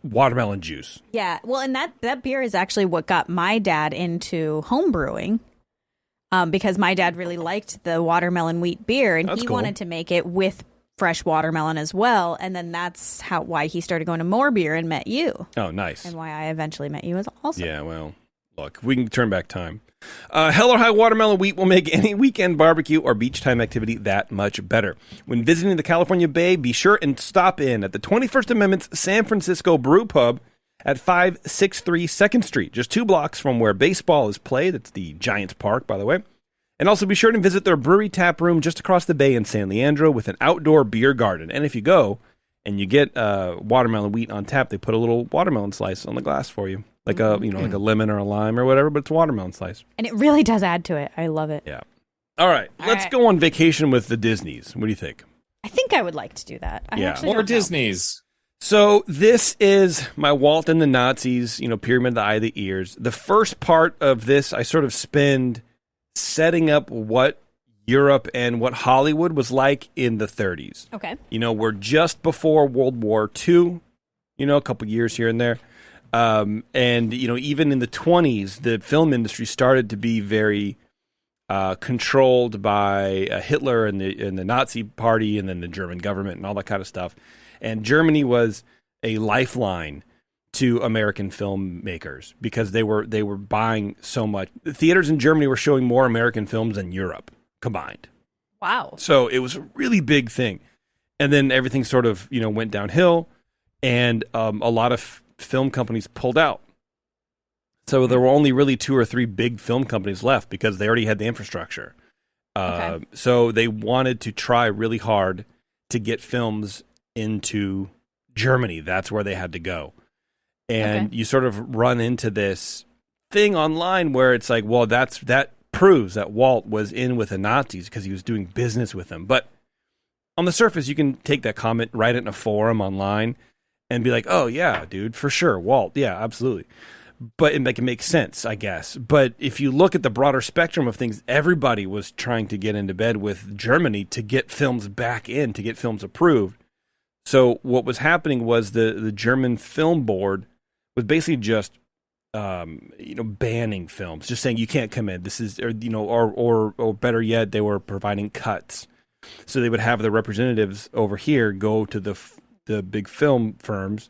watermelon juice. Yeah. Well, and that beer is actually what got my dad into home brewing. Because my dad really liked the watermelon wheat beer, and he wanted to make it with fresh watermelon as well. And then that's why he started going to more beer and met you. Oh, nice. And why I eventually met you as also. Yeah, well, look, we can turn back time. Hell or High Watermelon Wheat will make any weekend barbecue or beach time activity that much better. When visiting the California Bay, be sure and stop in at the 21st Amendment's San Francisco Brew Pub at 563 2nd Street, just 2 blocks from where baseball is played. It's the Giants Park, by the way. And also be sure to visit their brewery tap room just across the bay in San Leandro with an outdoor beer garden. And if you go and you get watermelon wheat on tap, they put a little watermelon slice on the glass for you, like like a lemon or a lime or whatever, but it's a watermelon slice. And it really does add to it. I love it. Yeah. All right, let's go on vacation with the Disneys. What do you think? I think I would like to do that. More Disneys. So this is my Walt and the Nazis, Pyramid of the Eye of the Ears. The first part of this, I sort of spend setting up what Europe and what Hollywood was like in the 30s. Okay. We're just before World War II, a couple years here and there. And even in the 20s, the film industry started to be very controlled by Hitler and the Nazi party and then the German government and all that kind of stuff. And Germany was a lifeline to American filmmakers because they were buying so much. The theaters in Germany were showing more American films than Europe combined. Wow. So it was a really big thing. And then everything sort of, went downhill, and a lot of film companies pulled out. So there were only really 2 or 3 big film companies left because they already had the infrastructure. Okay. So they wanted to try really hard to get films into Germany. That's where they had to go. And you sort of run into this thing online where it's like, well, that proves that Walt was in with the Nazis because he was doing business with them. But on the surface, you can take that comment, write it in a forum online, and be like, oh, yeah, dude, for sure, Walt. Yeah, absolutely. But it makes sense, I guess. But if you look at the broader spectrum of things, everybody was trying to get into bed with Germany to get films back in, to get films approved. So what was happening was the German film board was basically just, banning films, just saying you can't come in. This is, or better yet, they were providing cuts. So they would have the representatives over here go to the big film firms,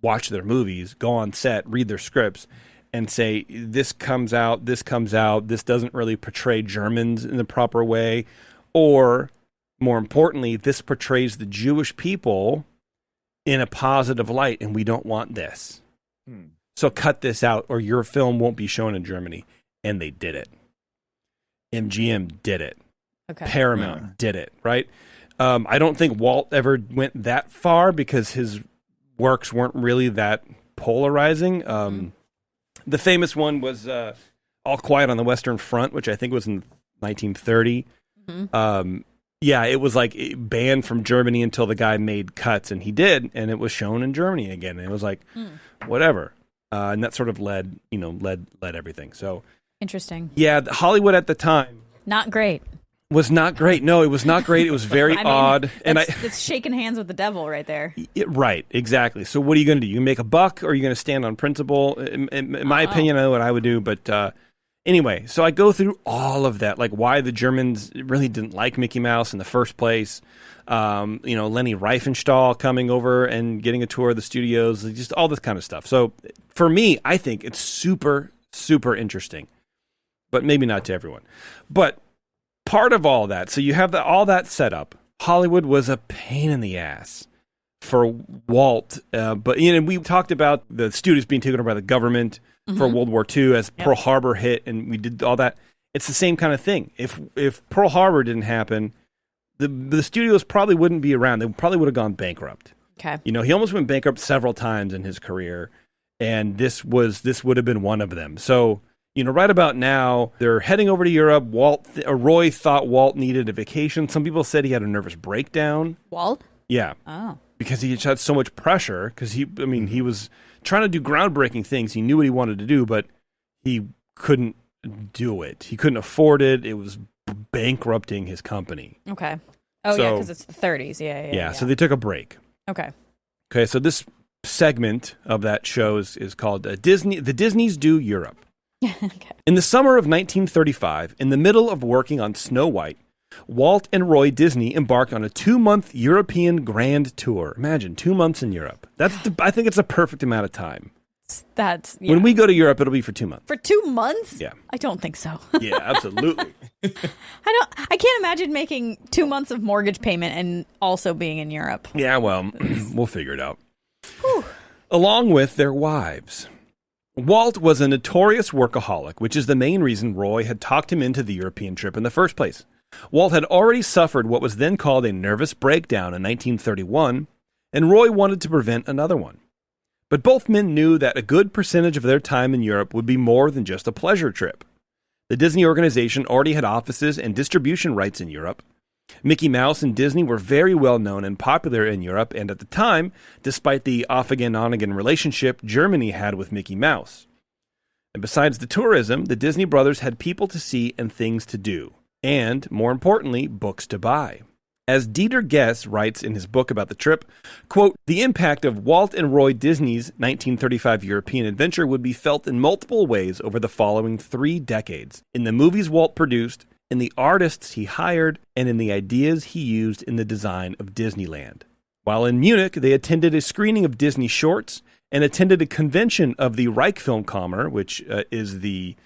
watch their movies, go on set, read their scripts, and say, this comes out, this doesn't really portray Germans in the proper way, or, more importantly, this portrays the Jewish people in a positive light, and we don't want this. So cut this out, or your film won't be shown in Germany. And they did it. MGM did it. Okay. Paramount did it, right? I don't think Walt ever went that far because his works weren't really that polarizing. The famous one was All Quiet on the Western Front, which I think was in 1930. It was like banned from Germany until the guy made cuts, and he did, and it was shown in Germany again. And it was like, whatever. And that sort of led everything. So interesting. Yeah, Hollywood at the time not great. Was not great. No, it was not great. It was very odd. It's shaking hands with the devil right there. Right, exactly. So what are you going to do? You make a buck, or are you going to stand on principle? In my opinion, I know what I would do. But anyway, so I go through all of that, like why the Germans really didn't like Mickey Mouse in the first place. Lenny Riefenstahl coming over and getting a tour of the studios, just all this kind of stuff. So for me, I think it's super, super interesting, but maybe not to everyone. But part of all that, so you have all that set up. Hollywood was a pain in the ass for Walt, but we talked about the studios being taken over by the government for World War II as Pearl Harbor hit, and we did all that. It's the same kind of thing. If Pearl Harbor didn't happen, the studios probably wouldn't be around. They probably would have gone bankrupt. Okay, he almost went bankrupt several times in his career, and this would have been one of them. So. Right about now, they're heading over to Europe. Roy thought Walt needed a vacation. Some people said he had a nervous breakdown. Walt? Yeah. Oh. Because he just had so much pressure. Because he was trying to do groundbreaking things. He knew what he wanted to do, but he couldn't do it. He couldn't afford it. It was bankrupting his company. Okay. Oh, yeah, because it's the 30s. Yeah. So they took a break. Okay, so this segment of that show is called The Disneys Do Europe. Okay. In the summer of 1935, in the middle of working on Snow White, Walt and Roy Disney embarked on a 2-month European grand tour. Imagine 2 months in Europe. I think it's a perfect amount of time. When we go to Europe, it'll be for 2 months. For 2 months? Yeah. I don't think so. Yeah, absolutely. I can't imagine making 2 months of mortgage payment and also being in Europe. Yeah, well, we'll figure it out. Along with their wives. Walt was a notorious workaholic, which is the main reason Roy had talked him into the European trip in the first place. Walt had already suffered what was then called a nervous breakdown in 1931, and Roy wanted to prevent another one. But both men knew that a good percentage of their time in Europe would be more than just a pleasure trip. The Disney organization already had offices and distribution rights in Europe. Mickey Mouse and Disney were very well known and popular in Europe, and at the time, despite the off-again, on-again relationship Germany had with Mickey Mouse. And besides the tourism, the Disney brothers had people to see and things to do, and, more importantly, books to buy. As Dieter Guess writes in his book about the trip, quote, the impact of Walt and Roy Disney's 1935 European adventure would be felt in multiple ways over the following 3 decades, in the movies Walt produced, in the artists he hired, and in the ideas he used in the design of Disneyland. While in Munich, they attended a screening of Disney shorts and attended a convention of the Reichsfilmkammer, which is the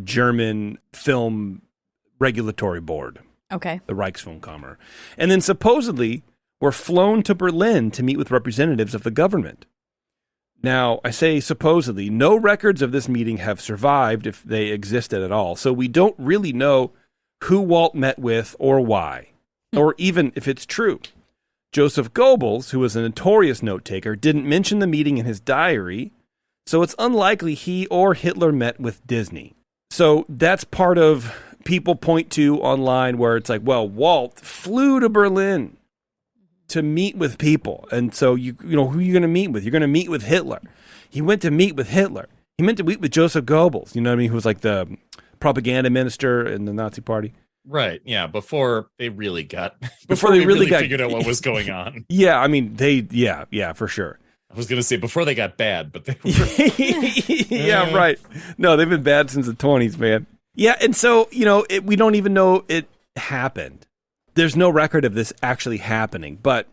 German film regulatory board. Okay. The Reichsfilmkammer. And then supposedly were flown to Berlin to meet with representatives of the government. Now, I say supposedly, no records of this meeting have survived if they existed at all. So we don't really know who Walt met with or why, or even if it's true. Joseph Goebbels, who was a notorious note-taker, didn't mention the meeting in his diary, so it's unlikely he or Hitler met with Disney. So that's part of people point to online where it's like, well, Walt flew to Berlin to meet with people. And so, you know, who are you going to meet with? You're going to meet with Hitler. He went to meet with Hitler. He meant to meet with Joseph Goebbels, you know what I mean? Who was like the propaganda minister in the Nazi party. Right. Yeah. Before they really got, Before they really got figured out what was going on. Yeah. I mean, yeah, for sure. I was going to say before they got bad, but they were. Yeah, right. No, they've been bad since the 20s, man. Yeah. And so, you know, we don't even know it happened. There's no record of this actually happening, but,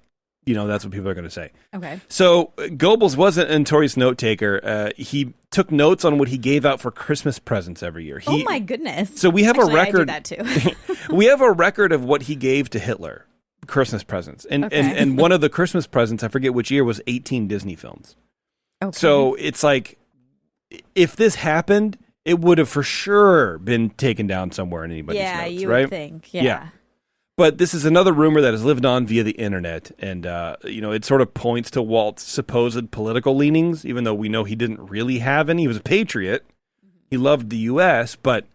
you know, that's what people are going to say. Okay. So Goebbels wasn't a notorious note taker. He took notes on what he gave out for Christmas presents every year. Oh my goodness. So we have Actually, a record. I do that too. We have a record of what he gave to Hitler, Christmas presents. And one of the Christmas presents, I forget which year, was 18 Disney films. Okay. So it's like, if this happened, it would have for sure been taken down somewhere in anybody's notes, you right? would think. Yeah. But this is another rumor that has lived on via the internet, and you know, it sort of points to Walt's supposed political leanings, even though we know he didn't really have any. He was a patriot. He loved the U.S., but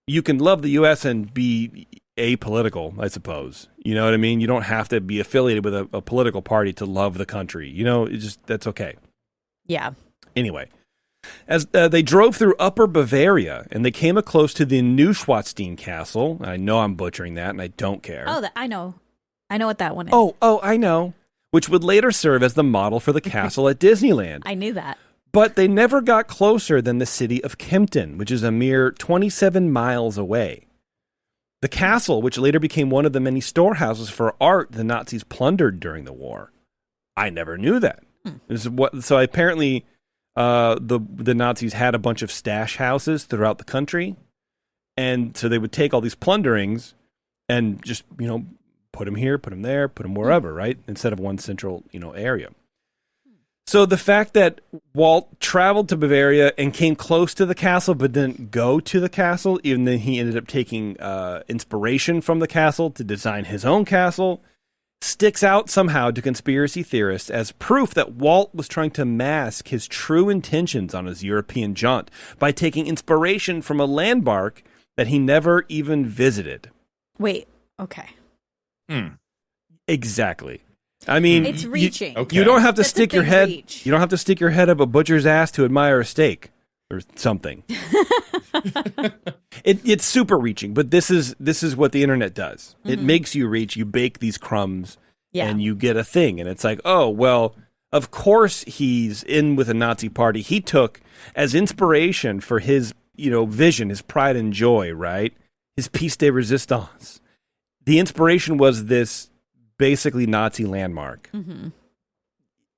you can love the U.S. and be apolitical, I suppose. You know what I mean? You don't have to be affiliated with a political party to love the country. You know, it's just, that's okay. Yeah. Anyway. As they drove through Upper Bavaria, and they came close to the Neuschwanstein Castle. I know I'm butchering that, and I don't care. Oh, I know. I know what that one is. Oh, I know. Which would later serve as the model for the castle at Disneyland. I knew that. But they never got closer than the city of Kempten, which is a mere 27 miles away. The castle, which later became one of the many storehouses for art the Nazis plundered during the war. I never knew that. So apparently... the Nazis had a bunch of stash houses throughout the country, and so they would take all these plunderings and just, you know, put them here, put them there, put them wherever, right? Instead of one central, you know, area. So the fact that Walt traveled to Bavaria and came close to the castle but didn't go to the castle, even though he ended up taking inspiration from the castle to design his own castle, sticks out somehow to conspiracy theorists as proof that Walt was trying to mask his true intentions on his European jaunt by taking inspiration from a landmark that he never even visited. Wait, okay. Exactly. I mean, it's reaching. You don't have to That's stick your head. reach. You don't have to stick your head up a butcher's ass to admire a steak or something. It's super reaching, but this is what the internet does. It makes you reach. You bake these crumbs, and you get a thing, and it's like, oh well, of course he's in with a Nazi party. He took as inspiration for his, you know, vision, his pride and joy, right? His piece de resistance. The inspiration was this basically Nazi landmark.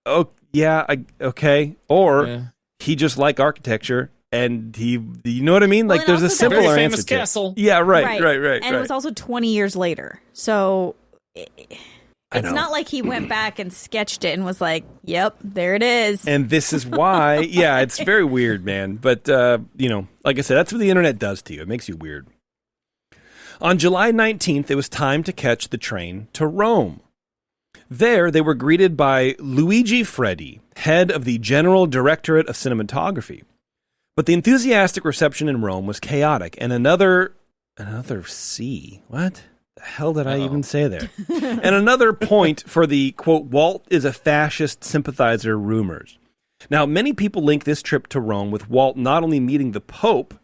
Oh yeah, okay, or he just liked architecture. And he, you know what I mean? Like, there's a simpler very answer famous to it. castle. Yeah, right. And it was also 20 years later. So it's not like he went back and sketched it and was like, yep, there it is. And this is why, yeah, it's very weird, man. But, you know, like I said, that's what the internet does to you. It makes you weird. On July 19th, it was time to catch the train to Rome. There, they were greeted by Luigi Freddi, head of the General Directorate of Cinematography. But the enthusiastic reception in Rome was chaotic, and another C. What the hell did I even say there? And another point for the, quote, Walt is a fascist sympathizer rumors. Now, many people link this trip to Rome with Walt not only meeting the Pope,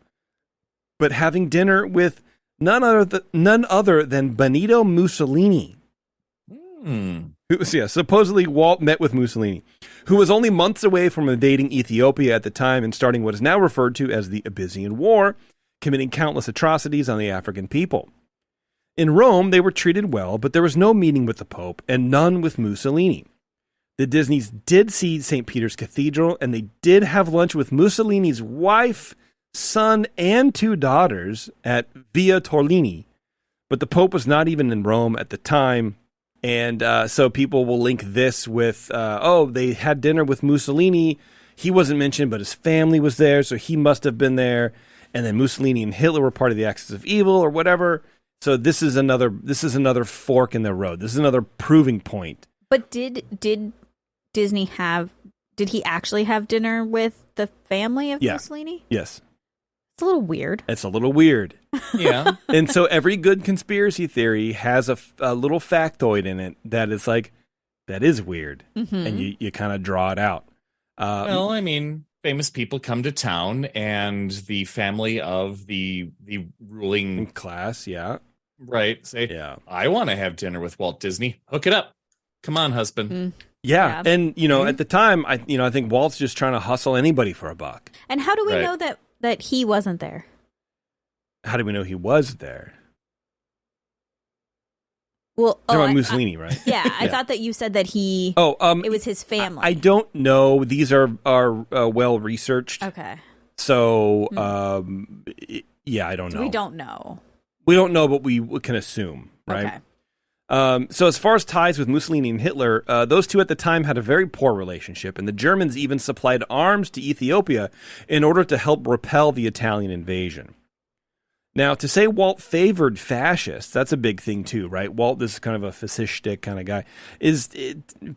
but having dinner with none other than Benito Mussolini. Supposedly Walt met with Mussolini, who was only months away from invading Ethiopia at the time and starting what is now referred to as the Abyssinian War, committing countless atrocities on the African people. In Rome, they were treated well, but there was no meeting with the Pope and none with Mussolini. The Disneys did see St. Peter's Cathedral, and they did have lunch with Mussolini's wife, son, and 2 daughters at Via Torlini. But the Pope was not even in Rome at the time. And so people will link this with, they had dinner with Mussolini. He wasn't mentioned, but his family was there, so he must have been there. And then Mussolini and Hitler were part of the Axis of Evil or whatever. So this is another fork in the road. This is another proving point. But did Disney did he actually have dinner with the family of Mussolini? Yes. It's a little weird. It's a little weird. Yeah. And so every good conspiracy theory has a little factoid in it that is like, that is weird. Mm-hmm. And you kind of draw it out. Well, I mean, famous people come to town, and the family of the ruling class, yeah. Right. Say, I want to have dinner with Walt Disney. Hook it up. Come on, husband. Mm. Yeah. And, at the time, I think Walt's just trying to hustle anybody for a buck. And how do we know that he wasn't there? How do we know he was there? Well, Mussolini, right? Yeah, I thought that you said that he. It was his family. I don't know. These are well researched. Okay. So, I don't know. We don't know. We don't know, but we can assume, right? Okay. So as far as ties with Mussolini and Hitler, those two at the time had a very poor relationship, and the Germans even supplied arms to Ethiopia in order to help repel the Italian invasion. Now, to say Walt favored fascists, that's a big thing too, right? Walt, this is kind of a fascistic kind of guy, is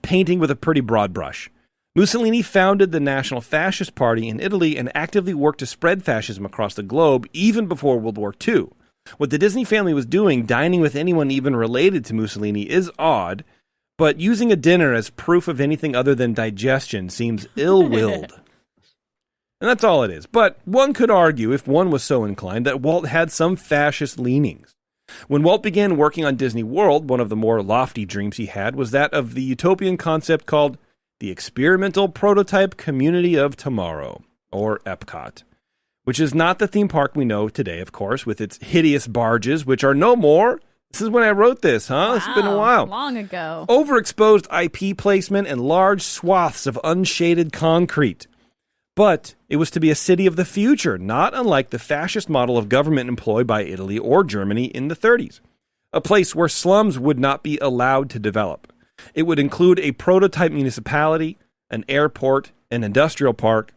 painting with a pretty broad brush. Mussolini founded the National Fascist Party in Italy and actively worked to spread fascism across the globe even before World War II. What the Disney family was doing, dining with anyone even related to Mussolini, is odd, but using a dinner as proof of anything other than digestion seems ill-willed. And that's all it is. But one could argue, if one was so inclined, that Walt had some fascist leanings. When Walt began working on Disney World, one of the more lofty dreams he had was that of the utopian concept called the Experimental Prototype Community of Tomorrow, or Epcot, which is not the theme park we know today, of course, with its hideous barges, which are no more. This is when I wrote this, huh? Wow, it's been a while. Long ago. Overexposed IP placement and large swaths of unshaded concrete. But it was to be a city of the future, not unlike the fascist model of government employed by Italy or Germany in the 30s. A place where slums would not be allowed to develop. It would include a prototype municipality, an airport, an industrial park.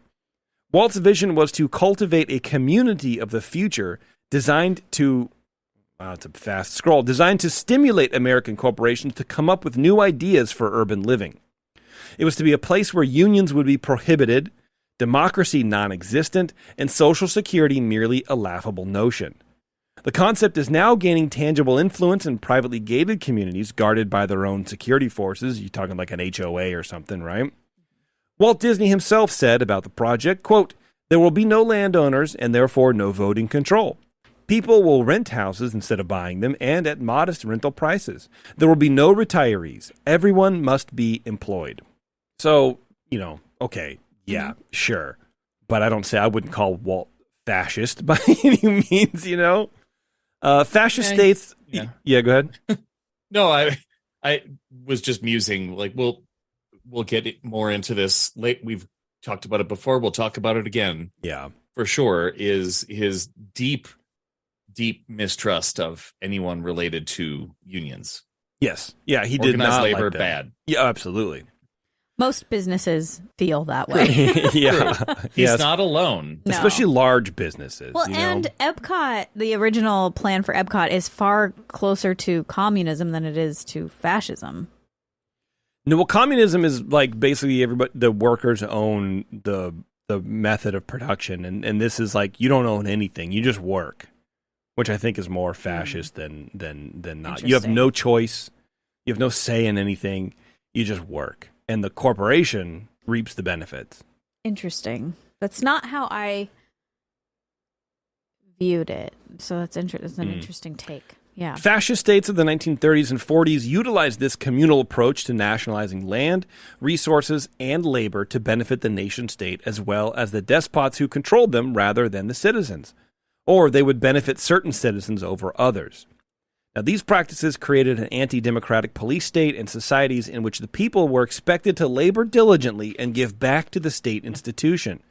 Walt's vision was to cultivate a community of the future designed to, it's a fast scroll, designed to stimulate American corporations to come up with new ideas for urban living. It was to be a place where unions would be prohibited, democracy non-existent, and social security merely a laughable notion. The concept is now gaining tangible influence in privately gated communities guarded by their own security forces. You're talking like an HOA or something, right? Walt Disney himself said about the project, quote, "There will be no landowners and therefore no voting control. People will rent houses instead of buying them and at modest rental prices. There will be no retirees. Everyone must be employed." So, okay. Yeah, sure. But I wouldn't call Walt fascist by any means, Fascist states... Yeah, go ahead. No, I was just musing, like, we'll get more into this late. We've talked about it before. We'll talk about it again. Yeah. For sure, is his deep, deep mistrust of anyone related to unions. Yes. Yeah, he did Organized not labor like that. bad. Yeah, absolutely. Most businesses feel that way. Yeah. He's not alone. No. Especially large businesses. Well, and Epcot, the original plan for Epcot is far closer to communism than it is to fascism. No, well, communism is like basically the workers own the method of production, and this is like you don't own anything, you just work, which I think is more fascist than not. You have no choice, you have no say in anything, you just work. And the corporation reaps the benefits. Interesting. That's not how I viewed it. So that's an interesting take. Yeah. Fascist states of the 1930s and 40s utilized this communal approach to nationalizing land, resources, and labor to benefit the nation-state as well as the despots who controlled them rather than the citizens. Or they would benefit certain citizens over others. Now, these practices created an anti-democratic police state and societies in which the people were expected to labor diligently and give back to the state institution.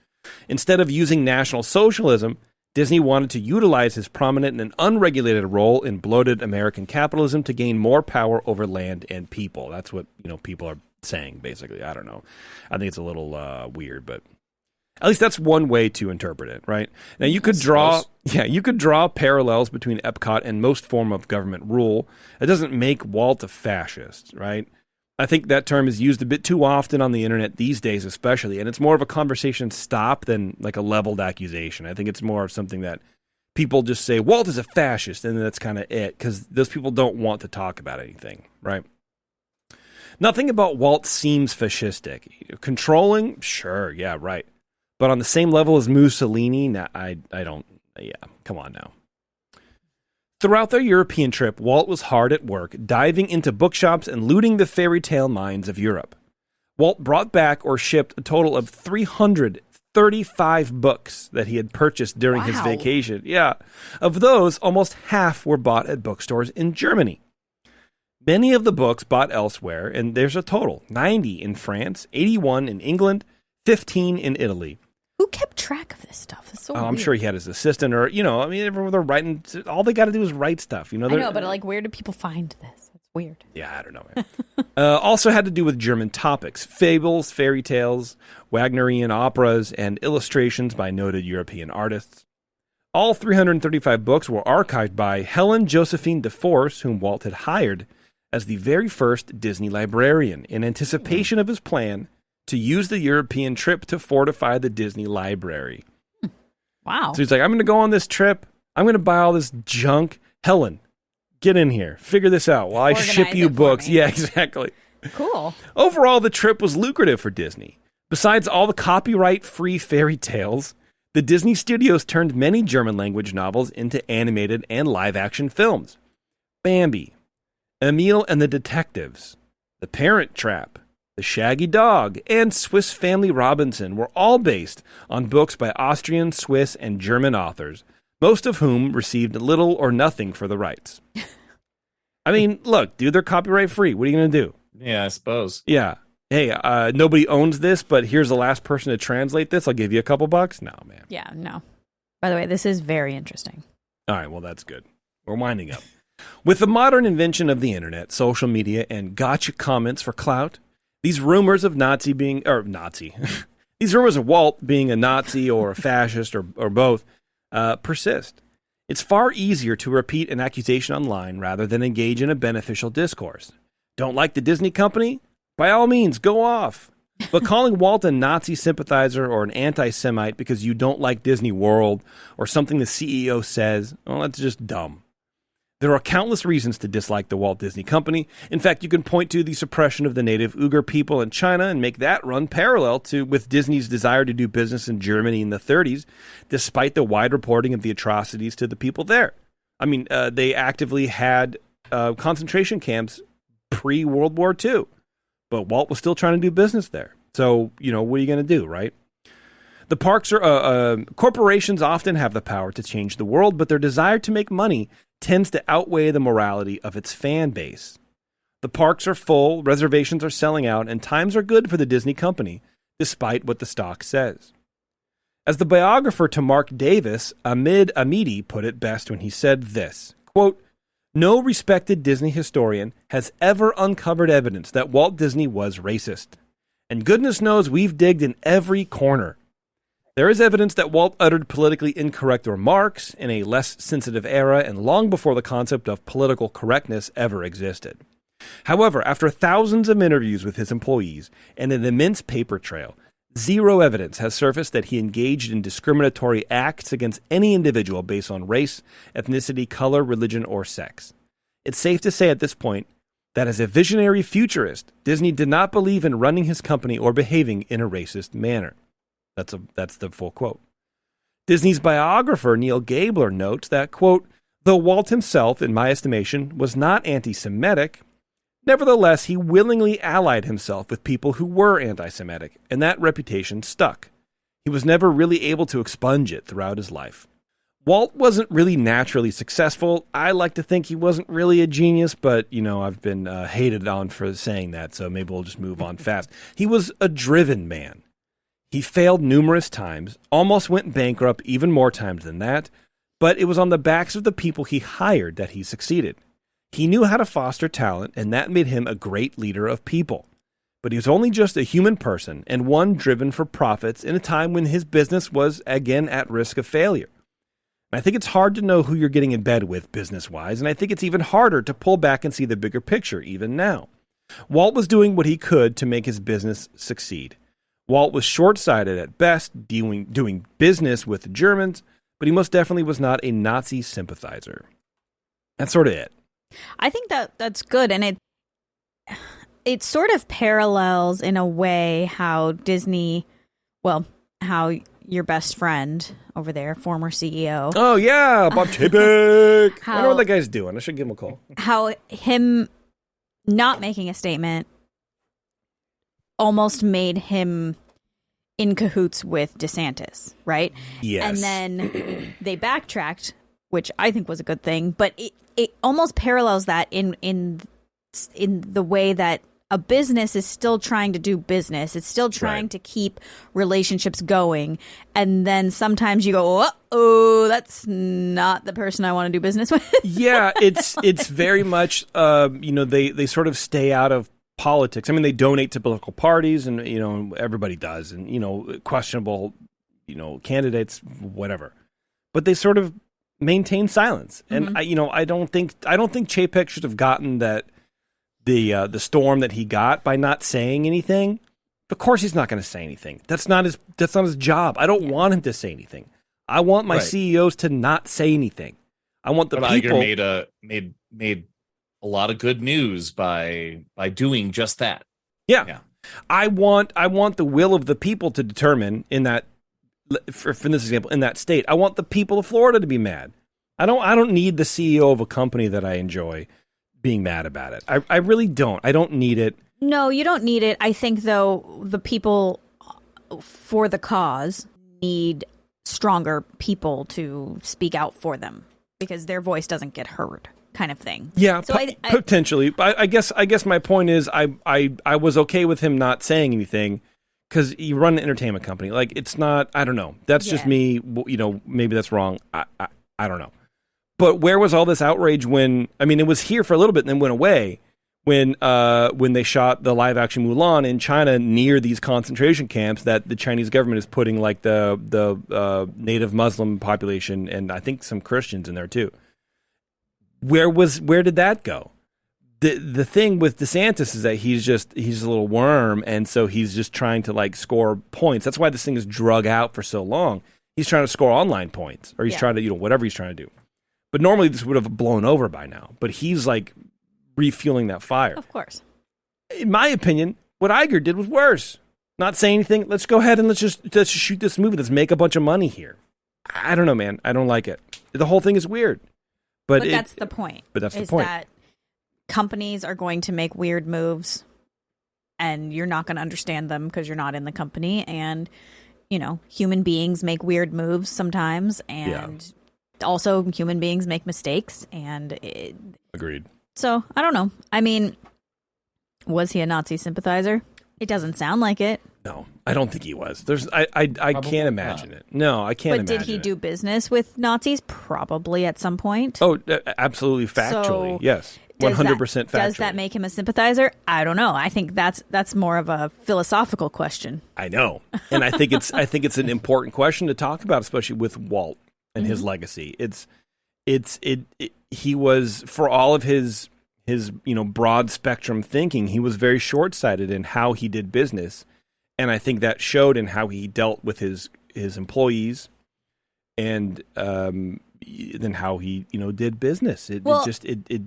Instead of using National Socialism, Disney wanted to utilize his prominent and unregulated role in bloated American capitalism to gain more power over land and people. That's what, people are saying, basically. I don't know. I think it's a little weird, but at least that's one way to interpret it, right? Now, you could draw parallels between Epcot and most form of government rule. It doesn't make Walt a fascist, right? I think that term is used a bit too often on the internet these days, especially, and it's more of a conversation stop than like a leveled accusation. I think it's more of something that people just say, Walt is a fascist, and that's kind of it, because those people don't want to talk about anything, right? Nothing about Walt seems fascistic. Controlling? Sure, yeah, right. But on the same level as Mussolini? Nah, I don't, come on now. Throughout their European trip, Walt was hard at work, diving into bookshops and looting the fairy tale mines of Europe. Walt brought back or shipped a total of 335 books that he had purchased during his vacation. Yeah. Of those, almost half were bought at bookstores in Germany. Many of the books bought elsewhere, and there's a total, 90 in France, 81 in England, 15 in Italy. Who kept track of this stuff? It's so weird. I'm sure he had his assistant, or everyone they're writing. All they got to do is write stuff. I know, but where do people find this? It's weird. Yeah, I don't know. Also had to do with German topics: fables, fairy tales, Wagnerian operas, and illustrations by noted European artists. All 335 books were archived by Helen Josephine de Force, whom Walt had hired as the very first Disney librarian in anticipation of his plan to use the European trip to fortify the Disney library. Wow. So he's like, I'm going to go on this trip. I'm going to buy all this junk. Helen, get in here. Figure this out while I ship you books. Yeah, exactly. Cool. Overall, the trip was lucrative for Disney. Besides all the copyright-free fairy tales, the Disney studios turned many German-language novels into animated and live-action films. Bambi, Emil and the Detectives, The Parent Trap, The Shaggy Dog, and Swiss Family Robinson were all based on books by Austrian, Swiss, and German authors, most of whom received little or nothing for the rights. I mean, look, dude, they're copyright free. What are you going to do? Yeah, I suppose. Yeah. Hey, nobody owns this, but here's the last person to translate this. I'll give you a couple bucks. No, man. Yeah, no. By the way, this is very interesting. All right, well, that's good. We're winding up. With the modern invention of the internet, social media, and gotcha comments for clout, these rumors of these rumors of Walt being a Nazi or a fascist or both persist. It's far easier to repeat an accusation online rather than engage in a beneficial discourse. Don't like the Disney company? By all means, go off. But calling Walt a Nazi sympathizer or an anti-Semite because you don't like Disney World or something the CEO says, well, that's just dumb. There are countless reasons to dislike the Walt Disney Company. In fact, you can point to the suppression of the native Uyghur people in China and make that run parallel with Disney's desire to do business in Germany in the 30s, despite the wide reporting of the atrocities to the people there. I mean, they actively had concentration camps pre-World War II, but Walt was still trying to do business there. So, what are you going to do, right? The parks corporations often have the power to change the world, but their desire to make money tends to outweigh the morality of its fan base. The parks are full, reservations are selling out, and times are good for the Disney company, despite what the stock says. As the biographer to Mark Davis, Amid Amidi, put it best when he said this, quote, "No respected Disney historian has ever uncovered evidence that Walt Disney was racist. And goodness knows we've digged in every corner. There is evidence that Walt uttered politically incorrect remarks in a less sensitive era and long before the concept of political correctness ever existed. However, after thousands of interviews with his employees and an immense paper trail, zero evidence has surfaced that he engaged in discriminatory acts against any individual based on race, ethnicity, color, religion, or sex. It's safe to say at this point that as a visionary futurist, Disney did not believe in running his company or behaving in a racist manner." That's the full quote. Disney's biographer, Neil Gabler, notes that, quote, "Though Walt himself, in my estimation, was not anti-Semitic, nevertheless, he willingly allied himself with people who were anti-Semitic, and that reputation stuck. He was never really able to expunge it throughout his life. Walt wasn't really naturally successful. I like to think he wasn't really a genius, but, I've been hated on for saying that, so maybe we'll just move on fast. He was a driven man. He failed numerous times, almost went bankrupt even more times than that, but it was on the backs of the people he hired that he succeeded. He knew how to foster talent, and that made him a great leader of people. But he was only just a human person, and one driven for profits in a time when his business was, again, at risk of failure. I think it's hard to know who you're getting in bed with business-wise, and I think it's even harder to pull back and see the bigger picture, even now. Walt was doing what he could to make his business succeed. Walt was short-sighted at best, doing business with the Germans, but he most definitely was not a Nazi sympathizer. That's sort of it. I think that's good, and it sort of parallels in a way how Disney, how your best friend over there, former CEO. Oh, yeah, Bob Chapek. I wonder what that guy's doing. I should give him a call. How him not making a statement almost made him in cahoots with DeSantis, right? Yes. And then they backtracked, which I think was a good thing, but it almost parallels that in the way that a business is still trying to do business. It's still trying to keep relationships going. And then sometimes you go, oh, that's not the person I want to do business with. Yeah, it's very much, they sort of stay out of politics. I mean, they donate to political parties and, everybody does. And, questionable, candidates, whatever. But they sort of maintain silence. And, I don't think Chapek should have gotten that the storm that he got by not saying anything. Of course he's not going to say anything. That's not his job. I don't want him to say anything. I want my CEOs to not say anything. I want the people made a lot of good news by doing just that. Yeah. I want the will of the people to determine in that, for this example, in that state. I want the people of Florida to be mad. I don't need the CEO of a company that I enjoy being mad about it. I really don't. I don't need it. No, you don't need it. I think, though, the people for the cause need stronger people to speak out for them because their voice doesn't get heard, kind of thing. Yeah, so potentially. But I guess my point is I was okay with him not saying anything because you run an entertainment company. Like, it's not, I don't know. That's just me. Maybe that's wrong. I don't know. But where was all this outrage when, it was here for a little bit and then went away when they shot the live action Mulan in China near these concentration camps that the Chinese government is putting like the native Muslim population and I think some Christians in there too. Where did that go? The thing with DeSantis is that he's a little worm and so he's just trying to like score points. That's why this thing is drug out for so long. He's trying to score online points or he's trying to, whatever he's trying to do. But normally this would have blown over by now. But he's like refueling that fire. Of course. In my opinion, what Iger did was worse. Not saying anything. Let's go ahead and let's just shoot this movie. Let's make a bunch of money here. I don't know, man. I don't like it. The whole thing is weird. But that's the point. But that's the point. That companies are going to make weird moves and you're not going to understand them because you're not in the company. And, human beings make weird moves sometimes. And also, human beings make mistakes, agreed. So I don't know. Was he a Nazi sympathizer? It doesn't sound like it. No, I don't think he was. I can't imagine it. No, I can't. But did he do business with Nazis? Probably at some point. Oh, absolutely, factually, yes, 100% factually. Does that make him a sympathizer? I don't know. I think that's more of a philosophical question. I know, and I think it's an important question to talk about, especially with Walt and his legacy. He was, for all of his broad spectrum thinking, he was very short-sighted in how he did business. And I think that showed in how he dealt with his employees and then how he, did business. It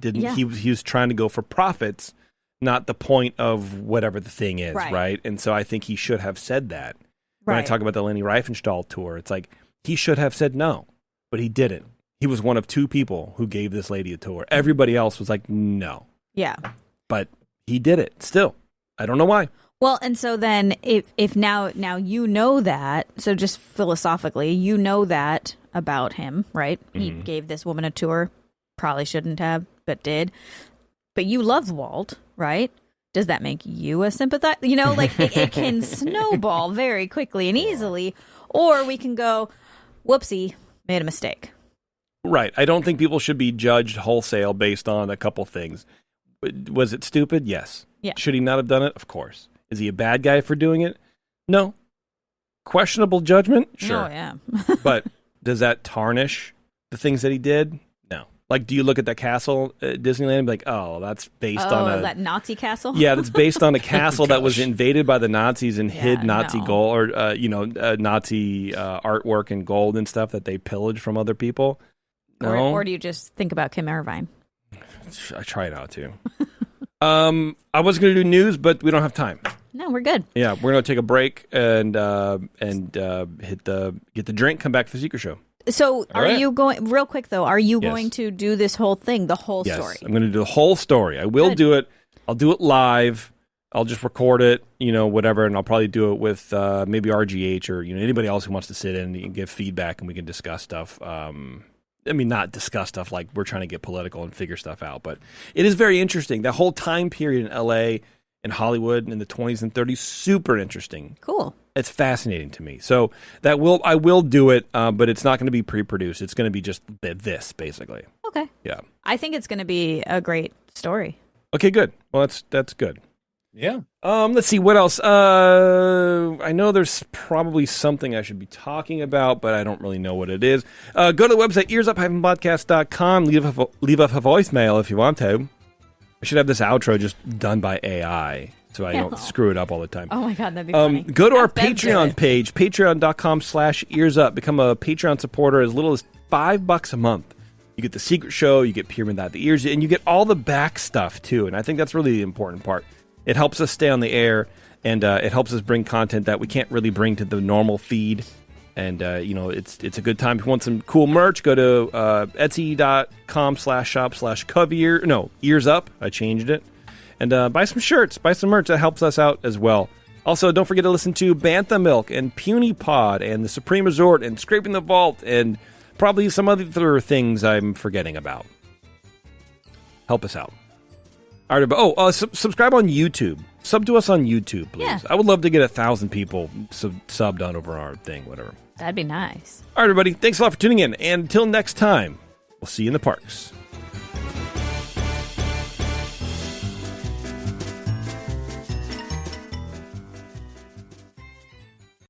didn't, he was trying to go for profits, not the point of whatever the thing is. Right. And so I think he should have said that. When I talk about the Leni Riefenstahl tour, it's like, he should have said no. But he didn't. He was one of two people who gave this lady a tour. Everybody else was like, no. Yeah. But he did it still. I don't know why. Well, and so then if now you know that, so just philosophically, you know that about him, right? He gave this woman a tour, probably shouldn't have, but did. But you love Walt, right? Does that make you a sympathizer? You know, like it can snowball very quickly and easily, or we can go, whoopsie, made a mistake. Right. I don't think people should be judged wholesale based on a couple things. Was it stupid? Yes. Yeah. Should he not have done it? Of course. Is he a bad guy for doing it? No. Questionable judgment? Sure. Oh, yeah. But does that tarnish the things that he did? No. Like, do you look at that castle at Disneyland and be like, oh, that's based on that Nazi castle? Yeah, that's based on a castle that was invaded by the Nazis and hid Nazi gold or, Nazi artwork and gold and stuff that they pillaged from other people. No. Or do you just think about Kim Irvine? I try not to. I was going to do news, but we don't have time. No, we're good. Yeah, we're going to take a break and get the drink, come back to the Secret Show. So All right. you going, real quick though, are you Yes. going to do this whole thing, the whole Yes, story? I'm going to do the whole story. I will do it. I'll do it live. I'll just record it, whatever, and I'll probably do it with maybe RGH or anybody else who wants to sit in and give feedback, and we can discuss stuff. Not discuss stuff like we're trying to get political and figure stuff out, but it is very interesting. That whole time period in LA and Hollywood in the 20s and 30s, super interesting. Cool. It's fascinating to me. So I will do it, but it's not going to be pre-produced. It's going to be just this, basically. Okay. Yeah. I think it's going to be a great story. Okay, good. Well, that's good. Yeah. Let's see what else. I know there's probably something I should be talking about, but I don't really know what it is. Go to the website earsup-podcast.com. Leave us a voicemail if you want to. I should have this outro just done by AI, so I don't screw it up all the time. Oh my God, that'd be funny. Go to our Ask them Patreon to. page, patreon.com/earsup. Become a Patreon supporter as little as $5 a month. You get the secret show, you get Pyramid Without the Ears, and you get all the back stuff too. And I think that's really the important part. It helps us stay on the air, and it helps us bring content that we can't really bring to the normal feed. And, it's a good time. If you want some cool merch, go to etsy.com/shop/coveyear. No, EarzUp. I changed it. And buy some shirts, buy some merch. That helps us out as well. Also, don't forget to listen to Bantha Milk and Puny Pod and the Supreme Resort and Scraping the Vault and probably some other things I'm forgetting about. Help us out. All right, subscribe on YouTube. Sub to us on YouTube, please. Yeah. I would love to get 1,000 people subbed on over our thing, whatever. That'd be nice. All right, everybody. Thanks a lot for tuning in. And until next time, we'll see you in the parks.